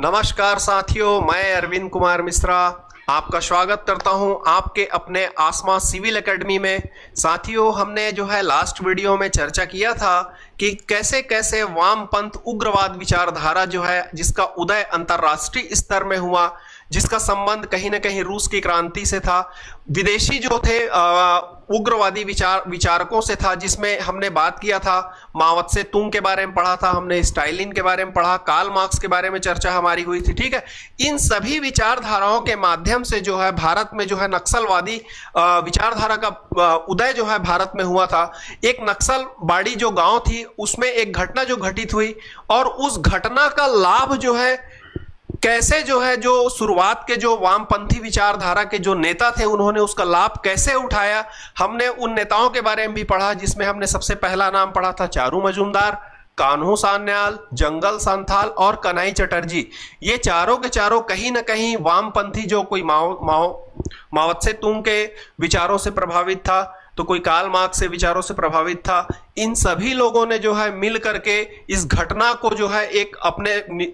नमस्कार साथियों, मैं अरविंद कुमार मिश्रा आपका स्वागत करता हूं आपके अपने आसमा सिविल एकेडमी में। साथियों, हमने जो है लास्ट वीडियो में चर्चा किया था कि कैसे कैसे वामपंथ उग्रवाद विचारधारा जो है जिसका उदय अंतर्राष्ट्रीय स्तर में हुआ, जिसका संबंध कहीं ना कहीं रूस की क्रांति से था, विदेशी जो थे उग्रवादी विचारकों से था, जिसमें हमने बात किया था माओ से तुंग के बारे में पढ़ा था, हमने स्टालिन के बारे में पढ़ा, कार्ल मार्क्स के बारे में चर्चा हमारी हुई थी। ठीक है, इन सभी विचारधाराओं के माध्यम से जो है भारत में जो है नक्सलवादी विचारधारा का उदय जो है भारत में हुआ था। एक नक्सलबाड़ी जो गांव थी उसमें एक घटना जो घटित हुई और उस घटना का लाभ जो है कैसे जो है जो शुरुआत के जो वामपंथी विचारधारा के जो नेता थे उन्होंने उसका लाभ कैसे उठाया। हमने उन नेताओं के बारे में भी पढ़ा, जिसमें हमने सबसे पहला नाम पढ़ा था चारू मजूमदार, कान्हू सान्याल, जंगल संथाल और कन्हई चटर्जी। ये चारों के चारों कहीं ना कहीं वामपंथी, जो कोई माओ से तुंग के विचारों से प्रभावित था तो कोई कार्ल मार्क्स से विचारों से प्रभावित था। इन सभी लोगों ने जो है मिल करके इस घटना को जो है एक अपने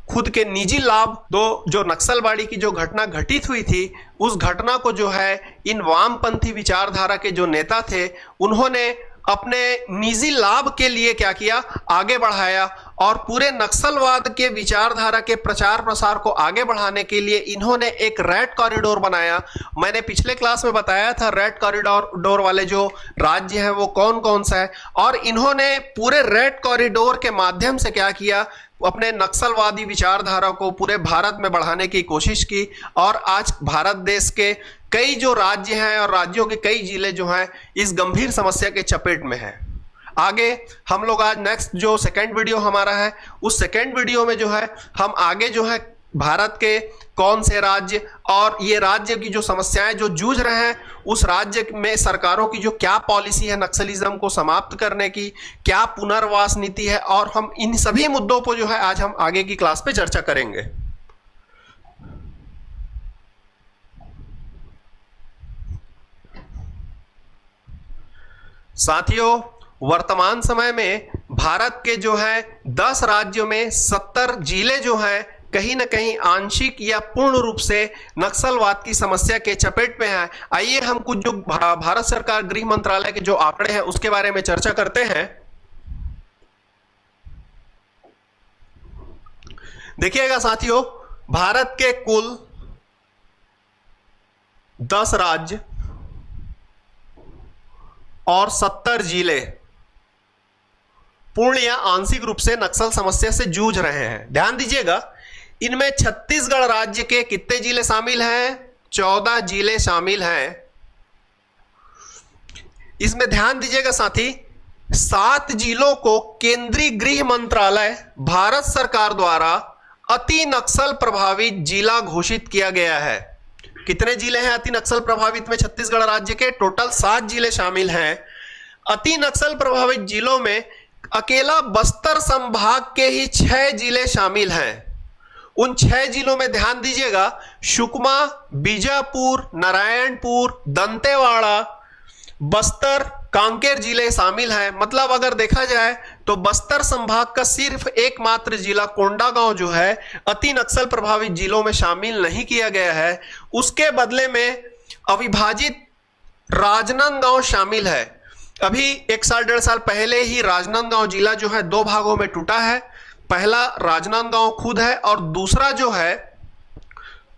खुद के निजी लाभ, दो जो नक्सलबाड़ी की जो घटना घटित हुई थी उस घटना को जो है इन वामपंथी विचारधारा के जो नेता थे उन्होंने अपने निजी लाभ के लिए क्या किया, आगे बढ़ाया और पूरे नक्सलवाद के विचारधारा के प्रचार प्रसार को आगे बढ़ाने के लिए इन्होंने एक रेड कॉरिडोर बनाया। मैंने पिछले क्लास में बताया था रेड कॉरिडोर वाले जो राज्य हैं वो कौन कौन सा है, और इन्होंने पूरे रेड कॉरिडोर के माध्यम से क्या किया, अपने नक्सलवादी विचारधारा को पूरे भारत में बढ़ाने की कोशिश की। और आज भारत देश के कई जो राज्य हैं और राज्यों के कई जिले जो हैं इस गंभीर समस्या के चपेट में हैं। आगे हम लोग आज नेक्स्ट जो सेकंड वीडियो हमारा है उस सेकंड वीडियो में जो है हम आगे जो है भारत के कौन से राज्य और ये राज्य की जो समस्याएं जो जूझ रहे हैं उस राज्य में सरकारों की जो क्या पॉलिसी है नक्सलिज्म को समाप्त करने की, क्या पुनर्वास नीति है, और हम इन सभी मुद्दों पर जो है आज हम आगे की क्लास पे चर्चा करेंगे। साथियों, वर्तमान समय में भारत के जो है 10 राज्यों में 70 जिले जो हैं कहीं ना कहीं आंशिक या पूर्ण रूप से नक्सलवाद की समस्या के चपेट में है। आइए हम कुछ जो भारत सरकार गृह मंत्रालय के जो आंकड़े हैं उसके बारे में चर्चा करते हैं। देखिएगा साथियों, भारत के कुल 10 राज्य और 70 जिले पूर्ण या आंशिक रूप से नक्सल समस्या से जूझ रहे हैं। ध्यान दीजिएगा, इनमें छत्तीसगढ़ राज्य के कितने जिले शामिल हैं? 14 जिले शामिल हैं। इसमें ध्यान दीजिएगा साथी, 7 जिलों को केंद्रीय गृह मंत्रालय भारत सरकार द्वारा अति नक्सल प्रभावित जिला घोषित किया गया है। कितने जिले हैं अति नक्सल प्रभावित में? छत्तीसगढ़ राज्य के टोटल 7 जिले शामिल हैं। अति नक्सल प्रभावित जिलों में अकेला बस्तर संभाग के ही 6 जिले शामिल हैं। उन 6 जिलों में ध्यान दीजिएगा, सुकमा, बीजापुर, नारायणपुर, दंतेवाड़ा, बस्तर, कांकेर जिले शामिल हैं। मतलब अगर देखा जाए तो बस्तर संभाग का सिर्फ एकमात्र जिला कोंडागांव जो है अति नक्सल प्रभावित जिलों में शामिल नहीं किया गया है। उसके बदले में अविभाजित राजनांदगांव शामिल है। अभी 1 साल 1.5 साल पहले ही राजनांदगांव जिला जो है 2 भागों में टूटा है। पहला राजनांदगांव खुद है और दूसरा जो है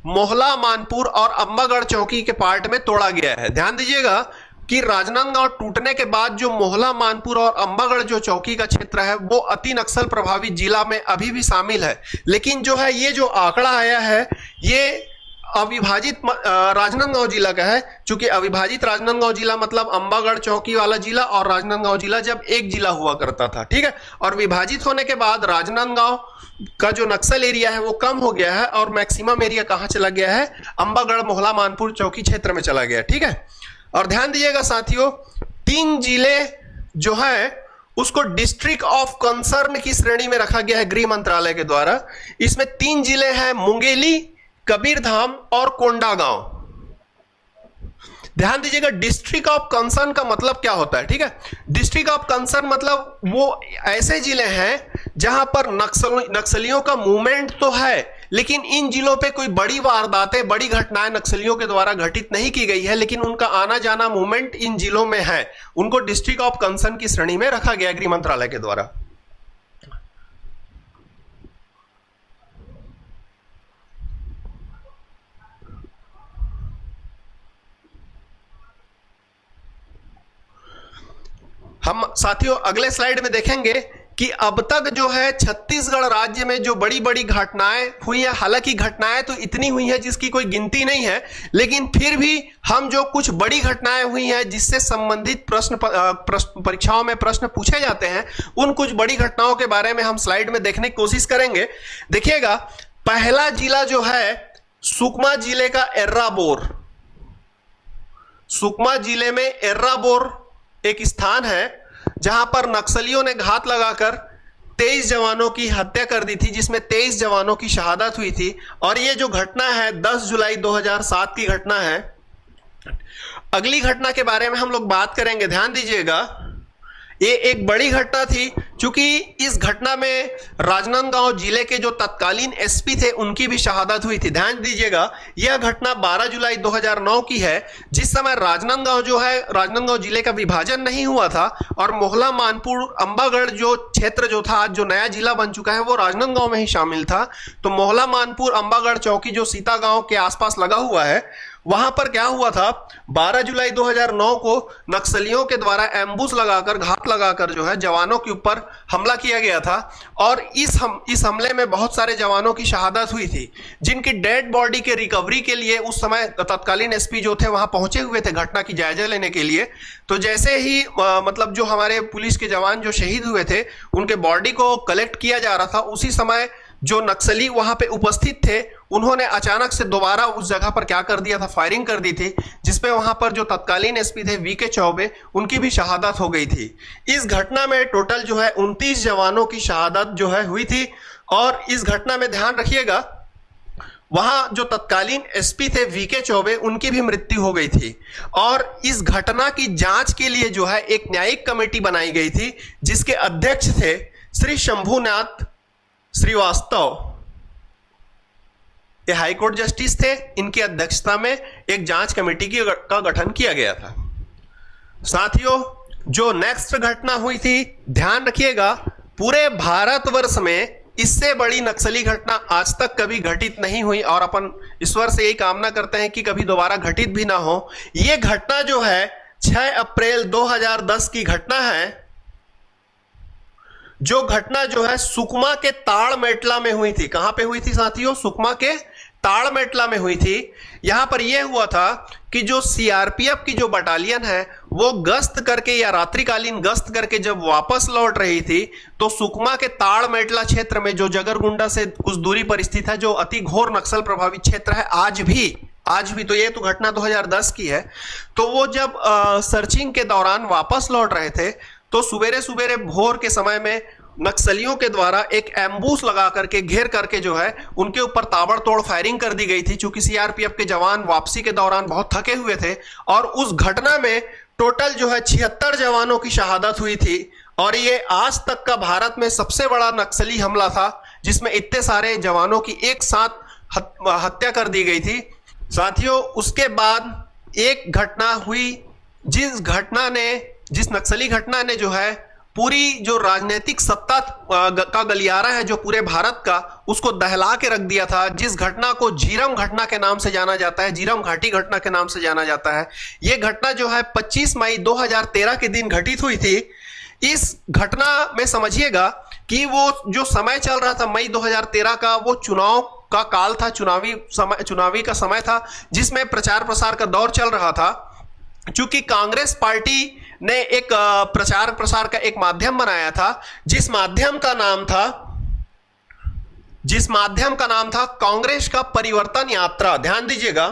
मोहला, मानपुर और अंबागढ़ चौकी के पार्ट में तोड़ा गया है। ध्यान दीजिएगा कि राजनांदगांव टूटने के बाद जो मोहला, मानपुर और अंबागढ़ जो चौकी का क्षेत्र है वो अति नक्सल प्रभावित जिला में अभी भी शामिल है। लेकिन जो है ये जो आंकड़ा आया है ये अविभाजित राजनांदगांव जिला का है। चूंकि अविभाजित राजनांदगांव जिला मतलब अंबागढ़ चौकी वाला जिला और राजनांदगांव जिला जब एक जिला हुआ करता था, ठीक है, और विभाजित होने के बाद राजनांदगांव का जो नक्सल एरिया है वो कम हो गया है और मैक्सिमम एरिया कहां चला गया है? अंबागढ़, मोहला, मानपुर चौकी क्षेत्र में चला गया। ठीक है, और ध्यान दीजिएगा साथियों, 3 जिले जो है उसको डिस्ट्रिक्ट ऑफ कंसर्न की श्रेणी में रखा गया है गृह मंत्रालय के द्वारा। इसमें 3 जिले हैं, मुंगेली, कबीरधाम और कोंडागांव। ध्यान दीजिएगा, डिस्ट्रिक्ट ऑफ कंसर्न का मतलब क्या होता है? ठीक है, डिस्ट्रिक्ट ऑफ कंसर्न मतलब वो ऐसे जिले हैं जहां पर नक्सलियों का मूवमेंट तो है लेकिन इन जिलों पे कोई बड़ी वारदातें, बड़ी घटनाएं नक्सलियों के द्वारा घटित नहीं की गई है, लेकिन उनका आना जाना मूवमेंट इन जिलों में है। उनको डिस्ट्रिक्ट ऑफ कंसर्न की श्रेणी में रखा गया गृह मंत्रालय के द्वारा। हम साथियों अगले स्लाइड में देखेंगे कि अब तक जो है छत्तीसगढ़ राज्य में जो बड़ी बड़ी घटनाएं हुई हैं, हालांकि घटनाएं तो इतनी हुई हैं जिसकी कोई गिनती नहीं है, लेकिन फिर भी हम जो कुछ बड़ी घटनाएं हुई हैं जिससे संबंधित प्रश्न परीक्षाओं में प्रश्न पूछे जाते हैं, उन कुछ बड़ी घटनाओं के बारे में हम स्लाइड में देखने की कोशिश करेंगे। देखिएगा, पहला जिला जो है सुकमा जिले का एर्राबोर। सुकमा जिले में एर्राबोर एक स्थान है जहां पर नक्सलियों ने घात लगाकर 23 जवानों की हत्या कर दी थी, जिसमें 23 जवानों की शहादत हुई थी। और ये जो घटना है 10 जुलाई 2007 की घटना है। अगली घटना के बारे में हम लोग बात करेंगे, ध्यान दीजिएगा। ये एक बड़ी घटना थी, क्योंकि इस घटना में राजनांदगांव जिले के जो तत्कालीन एसपी थे उनकी भी शहादत हुई थी। ध्यान दीजिएगा, यह घटना 12 जुलाई 2009 की है, जिस समय राजनांदगांव जो है, राजनांदगांव जिले का विभाजन नहीं हुआ था और मोहला मानपुर अंबागढ़ जो क्षेत्र जो था, आज जो नया जिला बन चुका है, वो राजनांदगांव में ही शामिल था। तो मोहला मानपुर अंबागढ़ चौकी जो सीता गांव के आसपास लगा हुआ है, वहां पर क्या हुआ था, 12 जुलाई 2009 को नक्सलियों के द्वारा एम्बुश लगाकर, घात लगाकर जो है जवानों के ऊपर हमला किया गया था। और इस हमले में बहुत सारे जवानों की शहादत हुई थी, जिनकी डेड बॉडी के रिकवरी के लिए उस समय तत्कालीन एसपी जो थे वहां पहुंचे हुए थे घटना की जायजा लेने के लिए। तो जैसे ही मतलब जो हमारे पुलिस के जवान जो शहीद हुए थे, उनके बॉडी को कलेक्ट किया जा रहा था, उसी समय जो नक्सली वहां पे उपस्थित थे, उन्होंने अचानक से दोबारा उस जगह पर क्या कर दिया था, फायरिंग कर दी थी, जिसपे वहां पर जो तत्कालीन एसपी थे वीके चौबे, उनकी भी शहादत हो गई थी। इस घटना में टोटल जो है 29 जवानों की शहादत जो है हुई थी। और इस घटना में ध्यान रखिएगा, वहां जो तत्कालीन एसपी थे वीके चौबे, उनकी भी मृत्यु हो गई थी। और इस घटना की जांच के लिए जो है एक न्यायिक कमेटी बनाई गई थी, जिसके अध्यक्ष थे श्री शंभुनाथ श्रीवास्तव। ये हाईकोर्ट जस्टिस थे, इनकी अध्यक्षता में एक जांच कमेटी का गठन किया गया था। साथियों, जो नेक्स्ट घटना हुई थी, ध्यान रखिएगा, पूरे भारतवर्ष में इससे बड़ी नक्सली घटना आज तक कभी घटित नहीं हुई, और अपन ईश्वर से यही कामना करते हैं कि कभी दोबारा घटित भी ना हो। यह घटना जो है 6 अप्रैल 2010 की घटना है। जो घटना जो है सुकमा के ताड़मेटला में हुई थी। कहां पे हुई थी साथियों? सुकमा के ताड़मेटला में हुई थी। यहां पर यह हुआ था कि जो सीआरपीएफ की जो बटालियन है, वो गश्त करके या रात्रिकालीन गश्त करके जब वापस लौट रही थी, तो सुकमा के ताड़मेटला क्षेत्र में, जो जगरगुंडा से कुछ दूरी पर स्थित है, जो अति घोर नक्सल प्रभावित क्षेत्र है आज भी, तो ये तो घटना 2010 की है। तो वो जब सर्चिंग के दौरान वापस लौट रहे थे, तो सुबेरे सुबेरे भोर के समय में नक्सलियों के द्वारा एक एम्बुश लगा करके, घेर करके जो है उनके ऊपर ताबड़तोड़ फायरिंग कर दी गई थी। चूंकि सीआरपीएफ के जवान वापसी के दौरान बहुत थके हुए थे, और उस घटना में टोटल जो है 76 जवानों की शहादत हुई थी। और ये आज तक का भारत में सबसे बड़ा नक्सली हमला था, जिसमें इतने सारे जवानों की एक साथ हत्या कर दी गई थी। साथियों, उसके बाद एक घटना हुई, जिस नक्सली घटना ने जो है पूरी जो राजनीतिक सत्ता का गलियारा है जो पूरे भारत का, उसको दहला के रख दिया था। जिस घटना को झीरम घटना के नाम से जाना जाता है, झीरम घाटी घटना के नाम से जाना जाता है। यह घटना जो है 25 मई 2013 के दिन घटित हुई थी। इस घटना में समझिएगा कि वो जो समय चल रहा था मई 2013 का, वो चुनाव का काल था, चुनावी का समय था, जिसमें प्रचार प्रसार का दौर चल रहा था। चूंकि कांग्रेस पार्टी ने एक प्रचार प्रसार का एक माध्यम बनाया था, जिस माध्यम का नाम था कांग्रेस का परिवर्तन यात्रा। ध्यान दीजिएगा,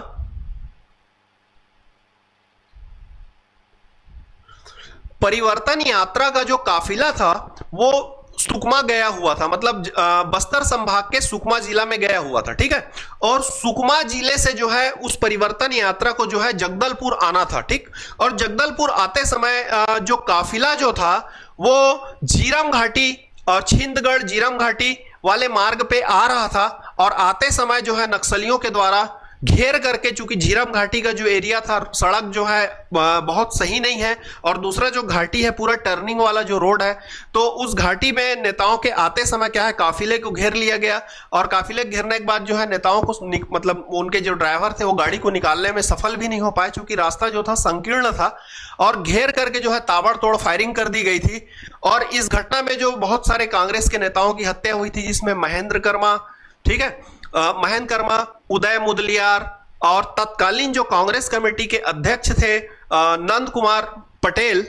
परिवर्तन यात्रा का जो काफिला था वो सुकमा गया हुआ था, मतलब बस्तर संभाग के सुकमा जिला में गया हुआ था, ठीक है। और सुकमा जिले से जो है उस परिवर्तन यात्रा को जो है जगदलपुर आना था, ठीक। और जगदलपुर आते समय जो काफिला जो था वो झीरम घाटी और छिंदगढ़ झीरम घाटी वाले मार्ग पे आ रहा था। और आते समय जो है नक्सलियों के द्वारा घेर करके, चूंकि झीरम घाटी का जो एरिया था, सड़क जो है बहुत सही नहीं है, और दूसरा जो घाटी है पूरा टर्निंग वाला जो रोड है, तो उस घाटी में नेताओं के आते समय क्या है, काफिले को घेर लिया गया। और काफिले घेरने के बाद जो है नेताओं को मतलब उनके जो ड्राइवर थे वो गाड़ी को निकालने में सफल भी नहीं हो पाए, चूंकि रास्ता जो था संकीर्ण था, और घेर करके जो है ताबड़तोड़ फायरिंग कर दी गई थी। और इस घटना में जो बहुत सारे कांग्रेस के नेताओं की हत्या हुई थी, जिसमें महेंद्र कर्मा, ठीक है, महेंद्र कर्मा, उदय मुदलियार, और तत्कालीन जो कांग्रेस कमेटी के अध्यक्ष थे नंद कुमार पटेल,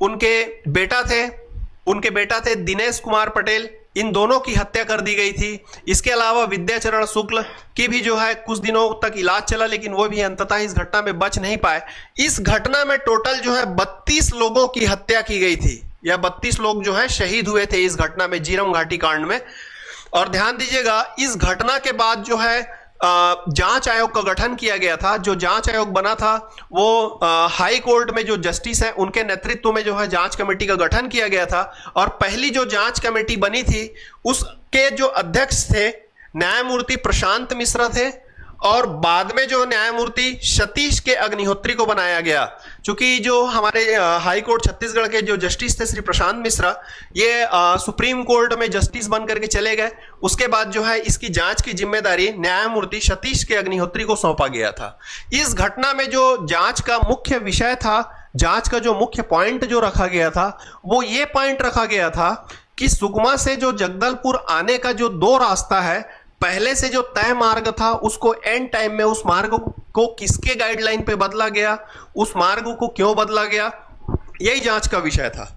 उनके बेटा थे दिनेश कुमार पटेल, इन दोनों की हत्या कर दी गई थी। इसके अलावा विद्याचरण शुक्ल की भी जो है कुछ दिनों तक इलाज चला, लेकिन वो भी अंततः इस घटना में बच नहीं पाए। इस घटना में टोटल जो है 32 लोगों की हत्या की गई थी, या 32 लोग जो है शहीद हुए थे इस घटना में, झीरम घाटी कांड में। और ध्यान दीजिएगा, इस घटना के बाद जो है जांच आयोग का गठन किया गया था। जो जांच आयोग बना था वो हाई कोर्ट में जो जस्टिस है उनके नेतृत्व में जो है जांच कमेटी का गठन किया गया था। और पहली जो जांच कमेटी बनी थी उसके जो अध्यक्ष थे न्यायमूर्ति प्रशांत मिश्रा थे, और बाद में जो न्यायमूर्ति सतीश के अग्निहोत्री को बनाया गया। चूंकि जो हमारे हाई कोर्ट छत्तीसगढ़ के जो जस्टिस थे श्री प्रशांत मिश्रा, ये सुप्रीम कोर्ट में जस्टिस बन करके चले गए, उसके बाद जो है इसकी जांच की जिम्मेदारी न्यायमूर्ति सतीश के अग्निहोत्री को सौंपा गया था। इस घटना में जो जांच का मुख्य विषय था, जांच का जो मुख्य पॉइंट जो रखा गया था, वो ये पॉइंट रखा गया था कि सुकमा से जो जगदलपुर आने का जो 2 रास्ता है, पहले से जो तय मार्ग था उसको एंड टाइम में उस मार्ग को किसके गाइडलाइन पे बदला गया, उस मार्ग को क्यों बदला गया, यही जांच का विषय था।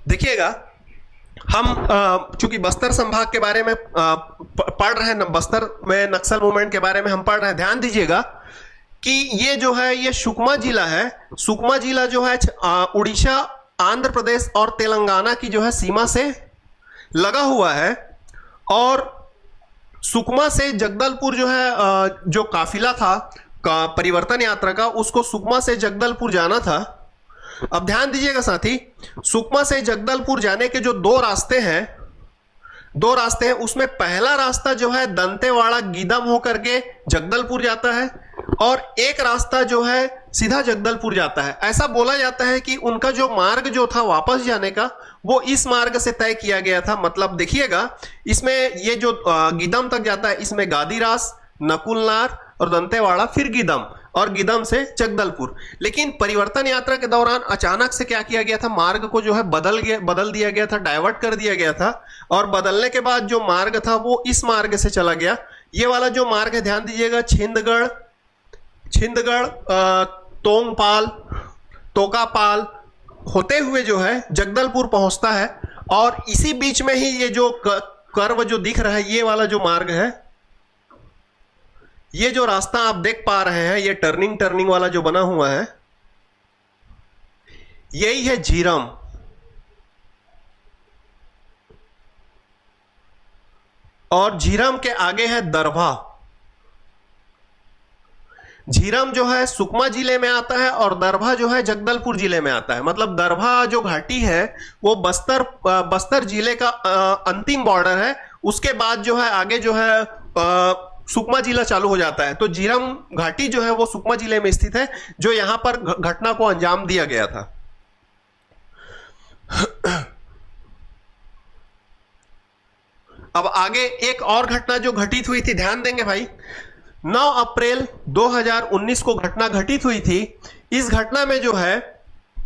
देखिएगा, हम चूंकि बस्तर संभाग के बारे में पढ़ रहे हैं, बस्तर में नक्सल मूवमेंट के बारे में हम पढ़ रहे हैं, ध्यान दीजिएगा कि ये जो है ये सुकमा जिला है। सुकमा जिला जो है उड़ीसा, आंध्र प्रदेश और तेलंगाना की जो है सीमा से लगा हुआ है। और सुकमा से जगदलपुर जो है जो काफिला था परिवर्तन यात्रा का, उसको सुकमा से जगदलपुर जाना था। अब ध्यान दीजिएगा साथी, सुकमा से जगदलपुर जाने के जो 2 रास्ते हैं, उसमें पहला रास्ता जो है दंतेवाड़ा गीदम होकर के जगदलपुर जाता है, और एक रास्ता जो है सीधा जगदलपुर जाता है। ऐसा बोला जाता है कि उनका जो मार्ग जो था वापस जाने का, वो इस मार्ग से तय किया गया था। मतलब देखिएगा, इसमें ये जो गीदम तक जाता है, इसमें गादीरास, नकुलनार और दंतेवाड़ा, फिर गीदम, और गीदम से जगदलपुर। लेकिन परिवर्तन यात्रा के दौरान अचानक से क्या किया गया था, मार्ग को जो है बदल दिया गया था, डाइवर्ट कर दिया गया था। और बदलने के बाद जो मार्ग था वो इस मार्ग से चला गया। ये वाला जो मार्ग है, ध्यान दीजिएगा, छिंदगढ़, तोंगपाल, तोकापाल होते हुए जो है जगदलपुर पहुंचता है। और इसी बीच में ही ये जो कर्व जो दिख रहा है, ये वाला जो मार्ग है, ये जो रास्ता आप देख पा रहे हैं, ये टर्निंग वाला जो बना हुआ है, यही है झीरम। और झीरम के आगे है दरभा। झीरम जो है सुकमा जिले में आता है और दरभा जो है जगदलपुर जिले में आता है। मतलब दरभा जो घाटी है वो बस्तर जिले का अंतिम बॉर्डर है। उसके बाद जो है आगे जो है सुकमा जिला चालू हो जाता है। तो झीरम घाटी जो है वो सुकमा जिले में स्थित है, जो यहां पर घटना को अंजाम दिया गया था। अब आगे एक और घटना जो घटित हुई थी, ध्यान देंगे भाई, 9 अप्रैल 2019 को घटना घटित हुई थी। इस घटना में जो है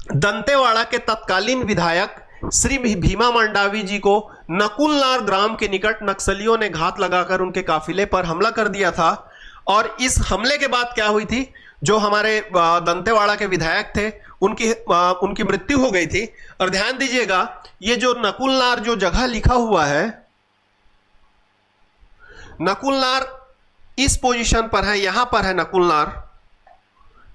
दंतेवाड़ा के तत्कालीन विधायक श्री भीमा मंडावी जी को नकुलनार ग्राम के निकट नक्सलियों ने घात लगाकर उनके काफिले पर हमला कर दिया था। और इस हमले के बाद क्या हुई थी, जो हमारे दंतेवाड़ा के विधायक थे उनकी मृत्यु हो गई थी। और ध्यान दीजिएगा, ये जो नकुलनार जो जगह लिखा हुआ है, नकुलनार इस पोजीशन पर है, यहां पर है नकुलनार।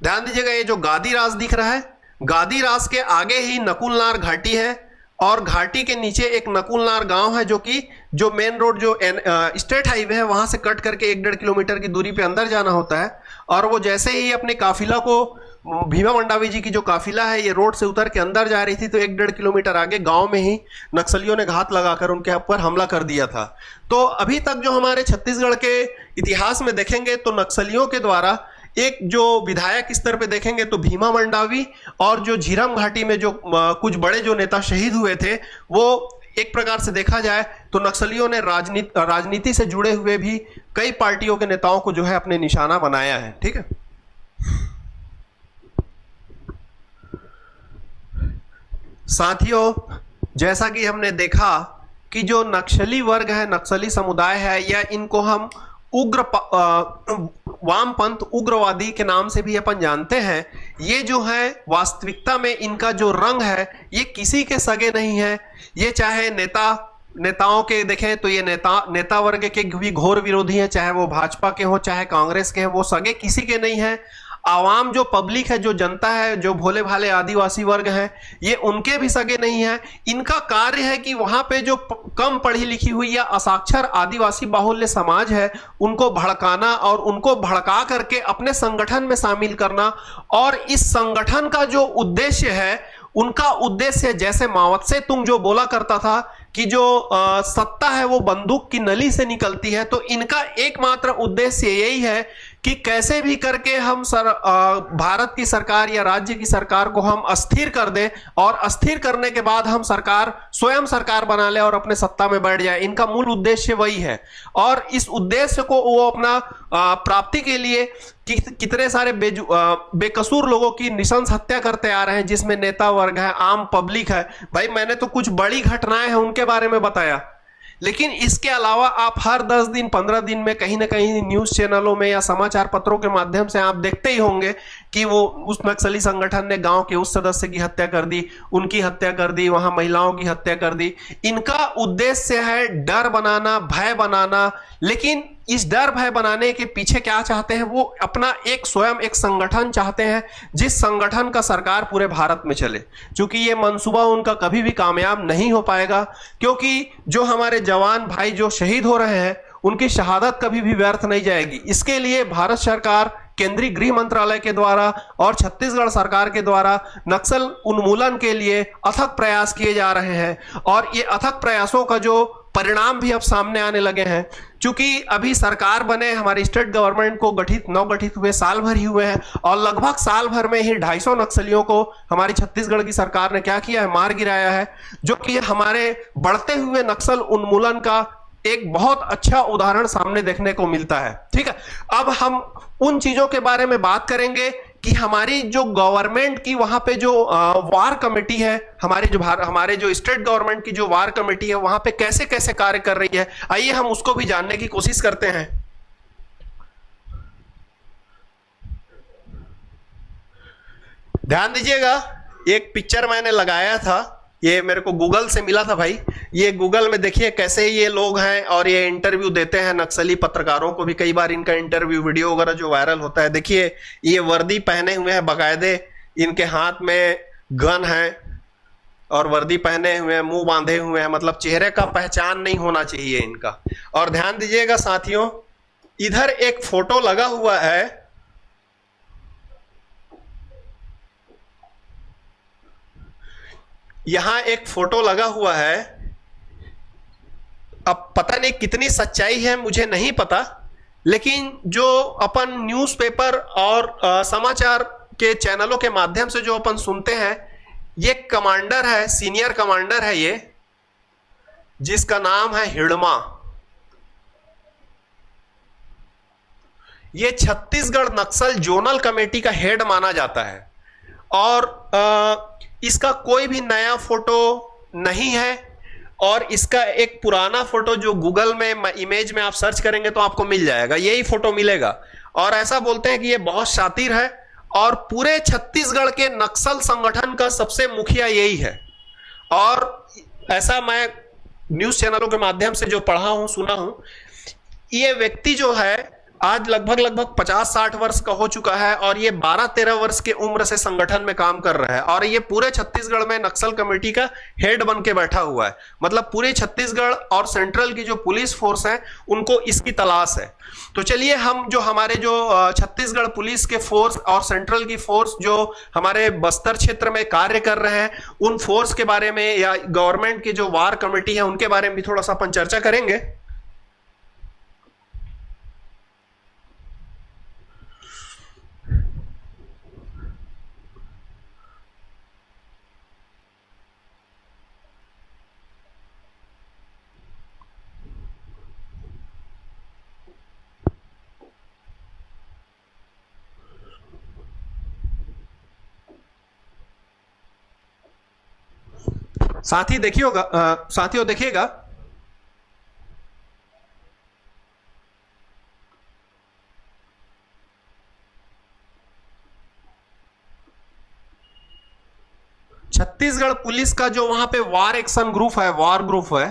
ध्यान दीजिएगा, ये जो गादीरास दिख रहा है, गादीरास के आगे ही नकुलनार घाटी है और घाटी के नीचे एक नकुलनार गांव है, जो मेन रोड जो स्टेट हाईवे है वहां से कट करके 1-1.5 किलोमीटर की दूरी पे अंदर जाना होता है। और वो जैसे ही अपने काफिला को भीमा मंडावी जी की जो काफिला है ये रोड से उतर के अंदर जा रही थी, तो 1-1.5 किलोमीटर आगे गांव में ही नक्सलियों ने घात लगाकर उनके ऊपर हमला कर दिया था। तो अभी तक जो हमारे छत्तीसगढ़ के इतिहास में देखेंगे तो नक्सलियों के द्वारा एक जो विधायक स्तर पे देखेंगे तो भीमा मंडावी, और जो झीरम घाटी में जो कुछ बड़े जो नेता शहीद हुए थे, वो एक प्रकार से देखा जाए तो नक्सलियों ने राजनीति से जुड़े हुए भी कई पार्टियों के नेताओं को जो है अपने निशाना बनाया है। ठीक है, साथियों, जैसा कि हमने देखा कि जो नक्सली वर्ग है, नक्सली समुदाय है, या इनको हम उग्र वामपंथ उग्रवादी के नाम से भी अपन जानते हैं, ये जो है वास्तविकता में इनका जो रंग है ये किसी के सगे नहीं है। ये चाहे नेताओं के देखें तो ये नेता वर्ग के भी घोर विरोधी हैं, चाहे वो भाजपा के हो चाहे कांग्रेस के हैं, वो सगे किसी के नहीं है। आवाम जो पब्लिक है, जो जनता है, जो भोले भाले आदिवासी वर्ग हैं, ये उनके भी सगे नहीं है। इनका कार्य है कि वहां पे जो कम पढ़ी लिखी हुई या असाक्षर आदिवासी बाहुल्य समाज है उनको भड़काना और उनको भड़का करके अपने संगठन में शामिल करना। और इस संगठन का जो उद्देश्य है, उनका उद्देश्य जैसे मावत से तुंग जो बोला करता था कि जो सत्ता है वो बंदूक की नली से निकलती है, तो इनका एकमात्र उद्देश्य यही है कि कैसे भी करके हम भारत की सरकार या राज्य की सरकार को हम अस्थिर कर दें, और अस्थिर करने के बाद हम स्वयं सरकार बना ले और अपने सत्ता में बैठ जाए। इनका मूल उद्देश्य वही है, और इस उद्देश्य को वो अपना प्राप्ति के लिए कितने सारे बेकसूर लोगों की नृशंस हत्या करते आ रहे हैं, जिसमें नेता वर्ग है, आम पब्लिक है। भाई, मैंने तो कुछ बड़ी घटनाएं हैं उनके बारे में बताया, लेकिन इसके अलावा आप हर 10 दिन 15 दिन में कहीं ना कहीं न्यूज चैनलों में या समाचार पत्रों के माध्यम से आप देखते ही होंगे कि वो उस नक्सली संगठन ने गांव के उस सदस्य की हत्या कर दी, उनकी हत्या कर दी, वहां महिलाओं की हत्या कर दी। इनका उद्देश्य है डर बनाना, भय बनाना। लेकिन इस डर भय बनाने के पीछे क्या चाहते हैं? वो अपना स्वयं एक संगठन चाहते हैं, जिस संगठन का सरकार पूरे भारत में चले। क्योंकि ये मंसूबा उनका कभी भी कामयाब नहीं हो पाएगा, क्योंकि जो हमारे जवान भाई जो शहीद हो रहे हैं उनकी शहादत कभी भी व्यर्थ नहीं जाएगी। इसके लिए भारत सरकार, केंद्रीय गृह मंत्रालय के द्वारा और छत्तीसगढ़ सरकार के द्वारा नक्सल उन्मूलन के लिए अथक प्रयास किए जा रहे हैं, और ये अथक प्रयासों का जो परिणाम भी अब सामने आने लगे हैं। क्योंकि अभी सरकार बने, हमारी स्टेट गवर्नमेंट को नवगठित हुए साल भर ही हुए हैं, और लगभग साल भर में ही 250 नक्सलियों को हमारी छत्तीसगढ़ की सरकार ने क्या किया है? मार गिराया है, जो कि हमारे बढ़ते हुए नक्सल उन्मूलन का एक बहुत अच्छा उदाहरण सामने देखने को मिलता है। ठीक है, अब हम उन चीजों के बारे में बात करेंगे कि हमारी जो गवर्नमेंट की वहां पे जो वार कमेटी है, हमारे जो स्टेट गवर्नमेंट की जो वार कमेटी है वहां पे कैसे कैसे कार्य कर रही है, आइए हम उसको भी जानने की कोशिश करते हैं। ध्यान दीजिएगा, एक पिक्चर मैंने लगाया था, ये मेरे को गूगल से मिला था भाई। ये गूगल में देखिए कैसे ये लोग हैं, और ये इंटरव्यू देते हैं नक्सली पत्रकारों को भी। कई बार इनका इंटरव्यू वीडियो वगैरह जो वायरल होता है, देखिए ये वर्दी पहने हुए हैं, बाकायदे इनके हाथ में गन है और वर्दी पहने हुए हैं, मुंह बांधे हुए हैं, मतलब चेहरे का पहचान नहीं होना चाहिए इनका। और ध्यान दीजिएगा साथियों, इधर एक फोटो लगा हुआ है, यहां एक फोटो लगा हुआ है। अब पता नहीं कितनी सच्चाई है, मुझे नहीं पता, लेकिन जो अपन न्यूज़पेपर और समाचार के चैनलों के माध्यम से जो अपन सुनते हैं, ये कमांडर है, सीनियर कमांडर है ये, जिसका नाम है हिड़मा। ये छत्तीसगढ़ नक्सल जोनल कमेटी का हेड माना जाता है, और इसका कोई भी नया फोटो नहीं है, और इसका एक पुराना फोटो जो गूगल में इमेज में आप सर्च करेंगे तो आपको मिल जाएगा, यही फोटो मिलेगा। और ऐसा बोलते हैं कि ये बहुत शातिर है, और पूरे छत्तीसगढ़ के नक्सल संगठन का सबसे मुखिया यही है। और ऐसा मैं न्यूज चैनलों के माध्यम से जो पढ़ा हूं, सुना हूं, ये व्यक्ति जो है आज लगभग लगभग 50-60 वर्ष का हो चुका है और ये 12-13 वर्ष की उम्र से संगठन में काम कर रहा है और ये पूरे छत्तीसगढ़ में नक्सल कमेटी का हेड बन के बैठा हुआ है। मतलब पूरे छत्तीसगढ़ और सेंट्रल की जो पुलिस फोर्स है उनको इसकी तलाश है। तो चलिए हम जो हमारे जो छत्तीसगढ़ पुलिस के फोर्स और सेंट्रल की फोर्स जो हमारे बस्तर क्षेत्र में कार्य कर रहे हैं उन फोर्स के बारे में या गवर्नमेंट की जो वार कमेटी है उनके बारे में भी थोड़ा सा अपन चर्चा करेंगे। साथियों देखिएगा, छत्तीसगढ़ पुलिस का जो वहां पे वार एक्शन ग्रुप है, वार ग्रुप है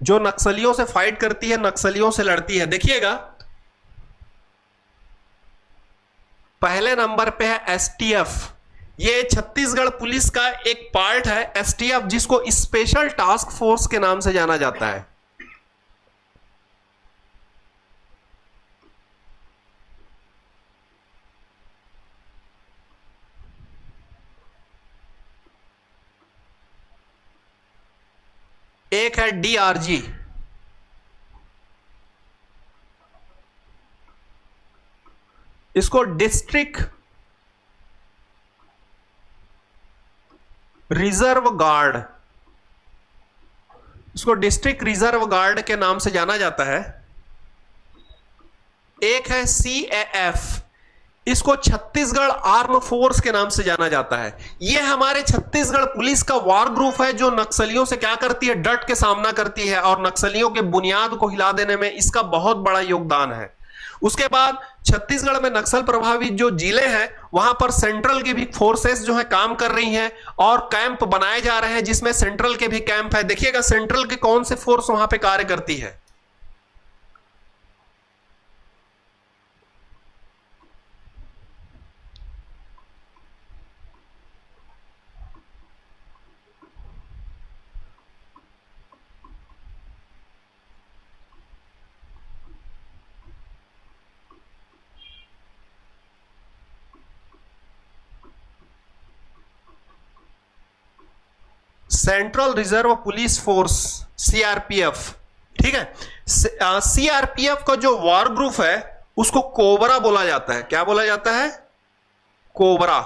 जो नक्सलियों से फाइट करती है, नक्सलियों से लड़ती है। देखिएगा पहले नंबर पे है एसटीएफ। ये छत्तीसगढ़ पुलिस का एक पार्ट है एसटीएफ, जिसको स्पेशल टास्क फोर्स के नाम से जाना जाता है। एक है डीआरजी, इसको डिस्ट्रिक्ट रिजर्व गार्ड, इसको डिस्ट्रिक्ट रिजर्व गार्ड के नाम से जाना जाता है। एक है सीएएफ, इसको छत्तीसगढ़ आर्म फोर्स के नाम से जाना जाता है। यह हमारे छत्तीसगढ़ पुलिस का वार ग्रुप है जो नक्सलियों से क्या करती है, डट के सामना करती है और नक्सलियों के बुनियाद को हिला देने में इसका बहुत बड़ा योगदान है। उसके बाद छत्तीसगढ़ में नक्सल प्रभावित जो जिले हैं वहां पर सेंट्रल की भी फोर्सेस जो है काम कर रही हैं और कैंप बनाए जा रहे हैं जिसमें सेंट्रल के भी कैंप है। देखिएगा सेंट्रल के कौन से फोर्स वहां पे कार्य करती है। Central reserve police force, CRPF. ठीक है, सीआरपीएफ का जो वार ग्रुप है उसको कोबरा बोला जाता है। क्या बोला जाता है? कोबरा।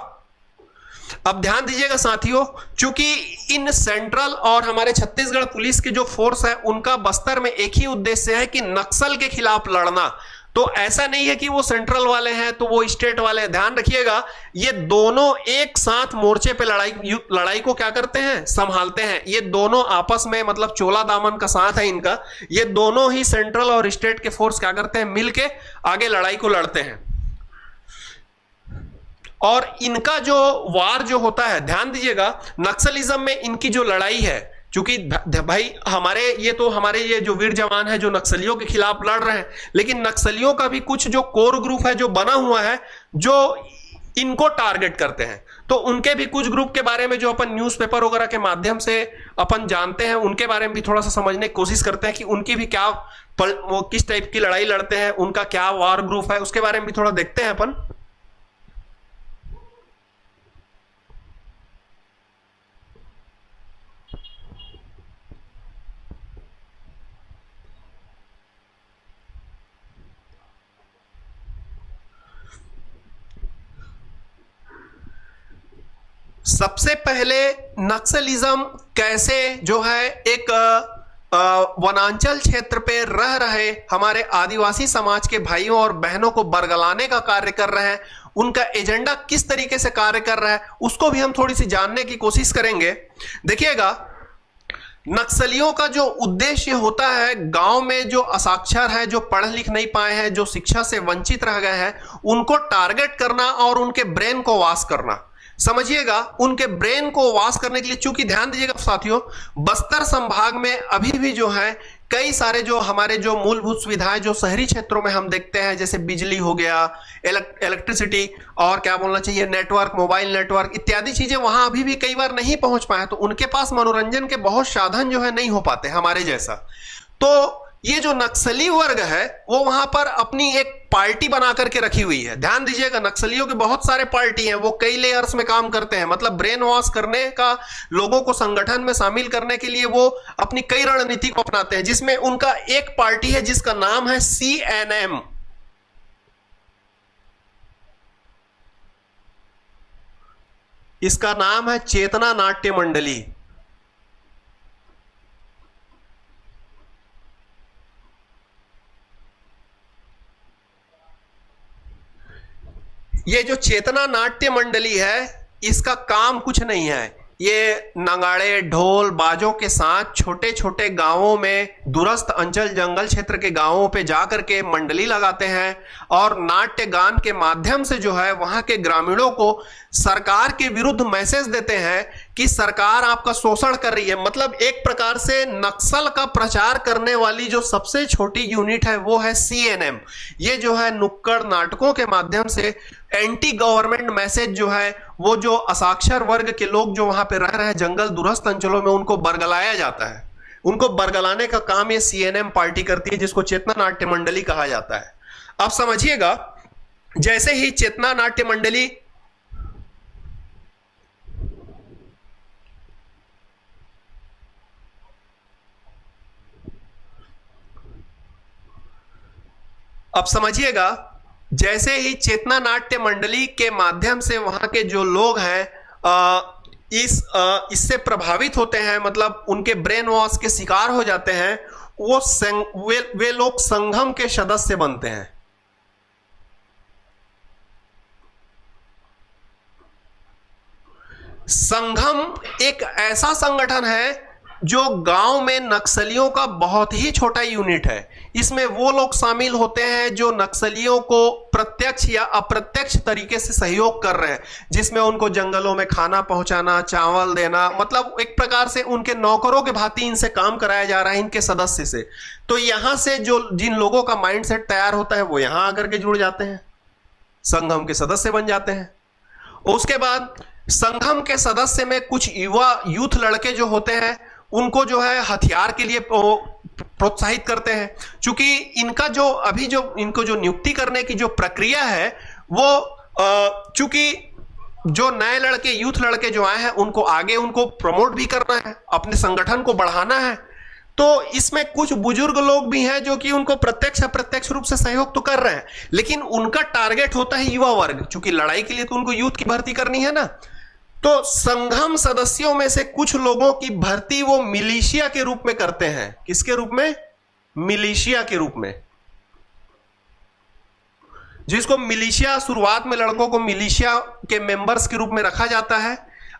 अब ध्यान दीजिएगा साथियों, क्योंकि इन सेंट्रल और हमारे छत्तीसगढ़ पुलिस की जो फोर्स है उनका बस्तर में एक ही उद्देश्य है कि नक्सल के खिलाफ लड़ना। तो ऐसा नहीं है कि वो सेंट्रल वाले हैं तो वो स्टेट वाले हैं। ध्यान रखिएगा, ये दोनों एक साथ मोर्चे पे लड़ाई को क्या करते हैं, संभालते हैं। ये दोनों आपस में मतलब चोला दामन का साथ है इनका। ये दोनों ही सेंट्रल और स्टेट के फोर्स क्या करते हैं, मिलके आगे लड़ाई को लड़ते हैं। और इनका जो वार जो होता है, ध्यान दीजिएगा, नक्सलिज्म में इनकी जो लड़ाई है, क्योंकि भाई हमारे ये जो वीर जवान है जो नक्सलियों के खिलाफ लड़ रहे हैं, लेकिन नक्सलियों का भी कुछ जो कोर ग्रुप है जो बना हुआ है जो इनको टारगेट करते हैं। तो उनके भी कुछ ग्रुप के बारे में जो अपन न्यूज़पेपर वगैरह के माध्यम से अपन जानते हैं, उनके बारे में भी थोड़ा सा समझने की कोशिश करते हैं कि उनकी भी क्या वो किस टाइप की लड़ाई लड़ते हैं, उनका क्या वार ग्रुप है, उसके बारे में भी थोड़ा देखते हैं अपन। सबसे पहले नक्सलिज्म कैसे जो है एक वनांचल क्षेत्र पे रह रहे हमारे आदिवासी समाज के भाइयों और बहनों को बरगलाने का कार्य कर रहे हैं, उनका एजेंडा किस तरीके से कार्य कर रहा है, उसको भी हम थोड़ी सी जानने की कोशिश करेंगे। देखिएगा, नक्सलियों का जो उद्देश्य होता है, गांव में जो असाक्षर है, जो पढ़ लिख नहीं पाए हैं, जो शिक्षा से वंचित रह गए हैं, उनको टारगेट करना और उनके ब्रेन को वॉश करना। समझिएगा, उनके ब्रेन को वॉश करने के लिए, चूंकि ध्यान दीजिएगा साथियों, बस्तर संभाग में अभी भी जो है कई सारे जो हमारे जो मूलभूत सुविधाएं जो शहरी क्षेत्रों में हम देखते हैं, जैसे बिजली हो गया, इलेक्ट्रिसिटी, और क्या बोलना चाहिए, नेटवर्क, मोबाइल नेटवर्क इत्यादि चीजें वहां अभी भी कई बार नहीं पहुंच पाए, तो उनके पास मनोरंजन के बहुत साधन जो है नहीं हो पाते हमारे जैसा। तो ये जो नक्सली वर्ग है वो वहां पर अपनी एक पार्टी बना करके रखी हुई है। ध्यान दीजिएगा, नक्सलियों के बहुत सारे पार्टी हैं, वो कई लेयर्स में काम करते हैं, मतलब ब्रेन वॉश करने का, लोगों को संगठन में शामिल करने के लिए वो अपनी कई रणनीति को अपनाते हैं, जिसमें उनका एक पार्टी है जिसका नाम है CNM। इसका नाम है चेतना नाट्य मंडली। ये जो चेतना नाट्य मंडली है, इसका काम कुछ नहीं है, ये नगाड़े, ढोल, बाजों के साथ छोटे छोटे गांवों में, दूरस्थ अंचल, जंगल क्षेत्र के गांवों पे जाकर के मंडली लगाते हैं और नाट्य गान के माध्यम से जो है वहां के ग्रामीणों को सरकार के विरुद्ध मैसेज देते हैं कि सरकार आपका शोषण कर रही है। मतलब एक प्रकार से नक्सल का प्रचार करने वाली जो सबसे छोटी यूनिट है वो है CNM। ये जो है नुक्कड़ नाटकों के माध्यम से एंटी गवर्नमेंट मैसेज जो है, वो जो असाक्षर वर्ग के लोग जो वहां पे रह रहे हैं जंगल दूरस्थ अंचलों में, उनको बरगलाया जाता है। उनको बरगलाने का काम ये CNM पार्टी करती है, जिसको चेतना नाट्य मंडली कहा जाता है। अब समझिएगा, जैसे ही चेतना नाट्य मंडली अब समझिएगा जैसे ही चेतना नाट्य मंडली के माध्यम से वहां के जो लोग हैं इससे प्रभावित होते हैं, मतलब उनके ब्रेन वॉश के शिकार हो जाते हैं, वे लोग संगम के सदस्य बनते हैं। संगम एक ऐसा संगठन है जो गांव में नक्सलियों का बहुत ही छोटा यूनिट है। इसमें वो लोग शामिल होते हैं जो नक्सलियों को प्रत्यक्ष या अप्रत्यक्ष तरीके से सहयोग कर रहे हैं, जिसमें उनको जंगलों में खाना पहुंचाना, चावल देना, मतलब एक प्रकार से उनके नौकरों के भांति इनसे काम कराया जा रहा है, इनके सदस्य से। तो यहां से जो जिन लोगों का माइंडसेट तैयार होता है वो यहां आकर के जुड़ जाते हैं, संगम के सदस्य बन जाते हैं। उसके बाद संगम के सदस्य में कुछ युवा यूथ लड़के जो होते हैं, उनको जो है हथियार के लिए प्रोत्साहित करते हैं। क्योंकि इनका जो अभी जो इनको जो नियुक्ति करने की जो प्रक्रिया है वो चूंकि जो नए लड़के, यूथ लड़के जो आए हैं, उनको आगे उनको प्रमोट भी करना है, अपने संगठन को बढ़ाना है। तो इसमें कुछ बुजुर्ग लोग भी हैं जो कि उनको प्रत्यक्ष अप्रत्यक्ष रूप से सहयोग तो कर रहे हैं, लेकिन उनका टारगेट होता है युवा वर्ग, क्योंकि लड़ाई के लिए तो उनको यूथ की भर्ती करनी है ना। तो संगम सदस्यों में से कुछ लोगों की भर्ती वो मिलिशिया के रूप में करते हैं। किसके रूप में? मिलिशिया के रूप में। जिसको मिलिशिया, शुरुआत में लड़कों को मिलिशिया के मेंबर्स के रूप में रखा जाता है।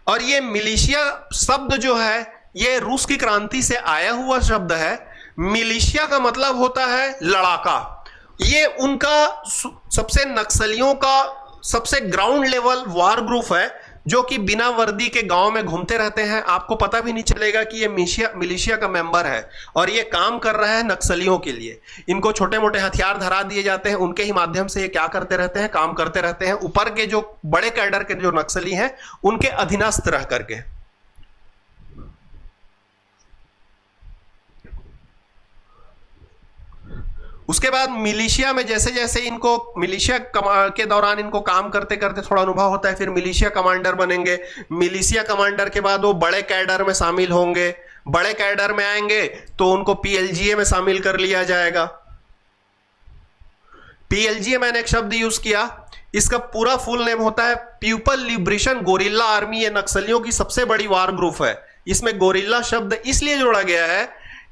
और ये मिलिशिया शब्द जो है ये रूस की क्रांति से आया हुआ शब्द है। मिलिशिया का मतलब होता है लड़ाका। ये उनका सबसे नक्सलियों का सबसे ग्राउंड लेवल वार ग्रुप है, जो कि बिना वर्दी के गांव में घूमते रहते हैं। आपको पता भी नहीं चलेगा कि ये मिलिशिया का मेंबर है और ये काम कर रहा है नक्सलियों के लिए। इनको छोटे मोटे हथियार धरा दिए जाते हैं, उनके ही माध्यम से ये क्या करते रहते हैं, काम करते रहते हैं, ऊपर के जो बड़े कैडर के जो नक्सली हैं उनके अधीनस्थ रह करके। उसके बाद मिलिशिया में जैसे जैसे इनको मिलिशिया के दौरान इनको काम करते करते थोड़ा अनुभव होता है, फिर मिलिशिया कमांडर बनेंगे। मिलिशिया कमांडर के बाद वो बड़े कैडर में शामिल होंगे। बड़े कैडर में आएंगे तो उनको PLGA में शामिल कर लिया जाएगा। PLGA मैंने एक शब्द यूज किया, इसका पूरा फुल नेम होता है पीपल लिबरेशन गोरिल्ला आर्मी। ये नक्सलियों की सबसे बड़ी वार ग्रुप है। इसमें गोरिल्ला शब्द इसलिए जोड़ा गया है